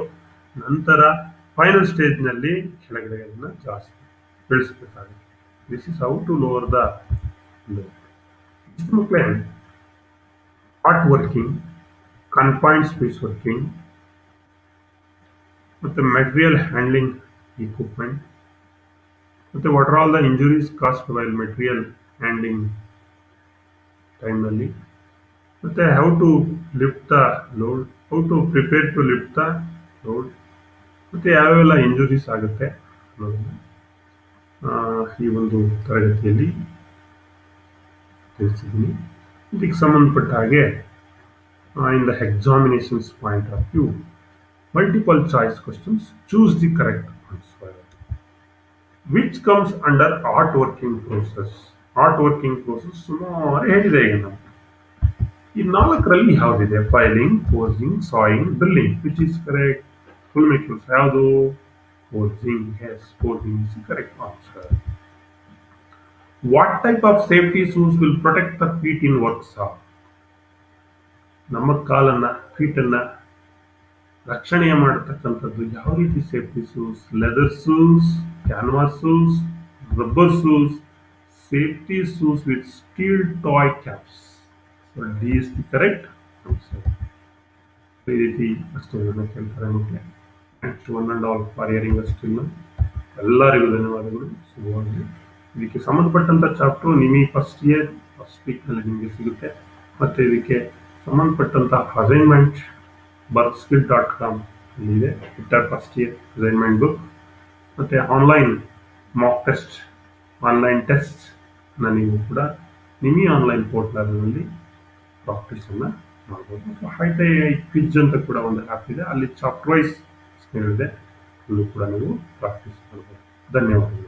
ನಂತರ ಫೈನಲ್ ಸ್ಟೇಜ್ ನಲ್ಲಿ ಕೆಳಗಡೆ ಅದನ್ನ ಜಾಸ್ತಿ ಬೆಳೆಸಬೇಕಾಗುತ್ತೆ. This is how to lower the load. ಮಕ್ಕಳೇ, hot working, confined space working ಮತ್ತೆ ಮೆಟೀರಿಯಲ್ ಹ್ಯಾಂಡ್ಲಿಂಗ್ ಇಕ್ವಿಪ್ಮೆಂಟ್, ಮತ್ತೆ what are all the injuries caused while material handling time ನಲ್ಲಿ, ಮತ್ತೆ how to lift the load, how to prepare to lift the load, ಮತ್ತೆ ಯಾವೆಲ್ಲ injuries ಆಗುತ್ತೆ ಅನ್ನೋದನ್ನ ಈ ಒಂದು ತರಗತಿಯಲ್ಲಿ ತಿಳಿಸಿದ್ದೀನಿ. ಇದಕ್ಕೆ ಸಂಬಂಧಪಟ್ಟ ಹಾಗೆ in the examinations point of view, multiple choice questions, choose the correct answer. Which comes under hot working process. Hot working process ಸುಮಾರು ಹೇಳಿದೆ ಈಗ ನಾವು. ಈ 4ರಲ್ಲಿ ಯಾವುದಿದೆ? Filing, forging, sawing, drilling. Which is correct? Full ಮೆಕ್ಯೂಸ್ ಯಾವುದು? Forging. Yes, forging is correct answer. What type of safety shoes will protect the feet in workshop? ನಮ್ಮ ಕಾಲನ್ನ ಫೀಟನ್ನ ರಕ್ಷಣೆ ಮಾಡತಕ್ಕಂಥದ್ದು ಯಾವ ರೀತಿ safety shoes? Leather shoes, canvas shoes, rubber shoes, safety shoes with steel toe caps. So D is the correct answer. ಈ ರೀತಿ ಅಷ್ಟನ್ನು ಕೇಳ್ತಾರೆ ಮಕ್ಕಳೇ. Thanks one and all for hearing ಅಸ್ಟಿಲ್. ಎಲ್ಲರಿಗೂ ಧನ್ಯವಾದಗಳು. ಶುಭವಾಗಲಿ. ಇದಕ್ಕೆ ಸಂಬಂಧಪಟ್ಟಂಥ ಚಾಪ್ಟರ್ ನಿಮಗೆ ಫಸ್ಟ್ ಇಯರ್ ಫಸ್ಟ್ ವೀಕ್ನಲ್ಲಿ ನಿಮಗೆ ಸಿಗುತ್ತೆ. ಮತ್ತು ಇದಕ್ಕೆ ಸಂಬಂಧಪಟ್ಟಂಥ ಅಸೈನ್ಮೆಂಟ್ ಬರ್ಕ್ಸ್ಕಿಲ್.com ಅಲ್ಲಿದೆ. Inter first year assignment book ಮತ್ತು ಆನ್ಲೈನ್ ಮಾಕ್ ಟೆಸ್ಟ್, ಆನ್ಲೈನ್ ಟೆಸ್ಟ್ನ ನೀವು ಕೂಡ ನಿಮಿ ಆನ್ಲೈನ್ ಪೋರ್ಟಲ್ನಲ್ಲಿ ಪ್ರಾಕ್ಟೀಸನ್ನು ಮಾಡ್ಬೋದು. ಅಥವಾ ಹೈಟೈ ಕ್ವಿಜ್ ಅಂತ ಕೂಡ ಒಂದು ಆ್ಯಪ್ ಇದೆ, ಅಲ್ಲಿ ಚಾಪ್ಟರ್ ವೈಸ್ ಇದೆ, ಅಲ್ಲೂ ಕೂಡ ನೀವು ಪ್ರಾಕ್ಟೀಸ್ ಮಾಡ್ಬೋದು. ಧನ್ಯವಾದಗಳು.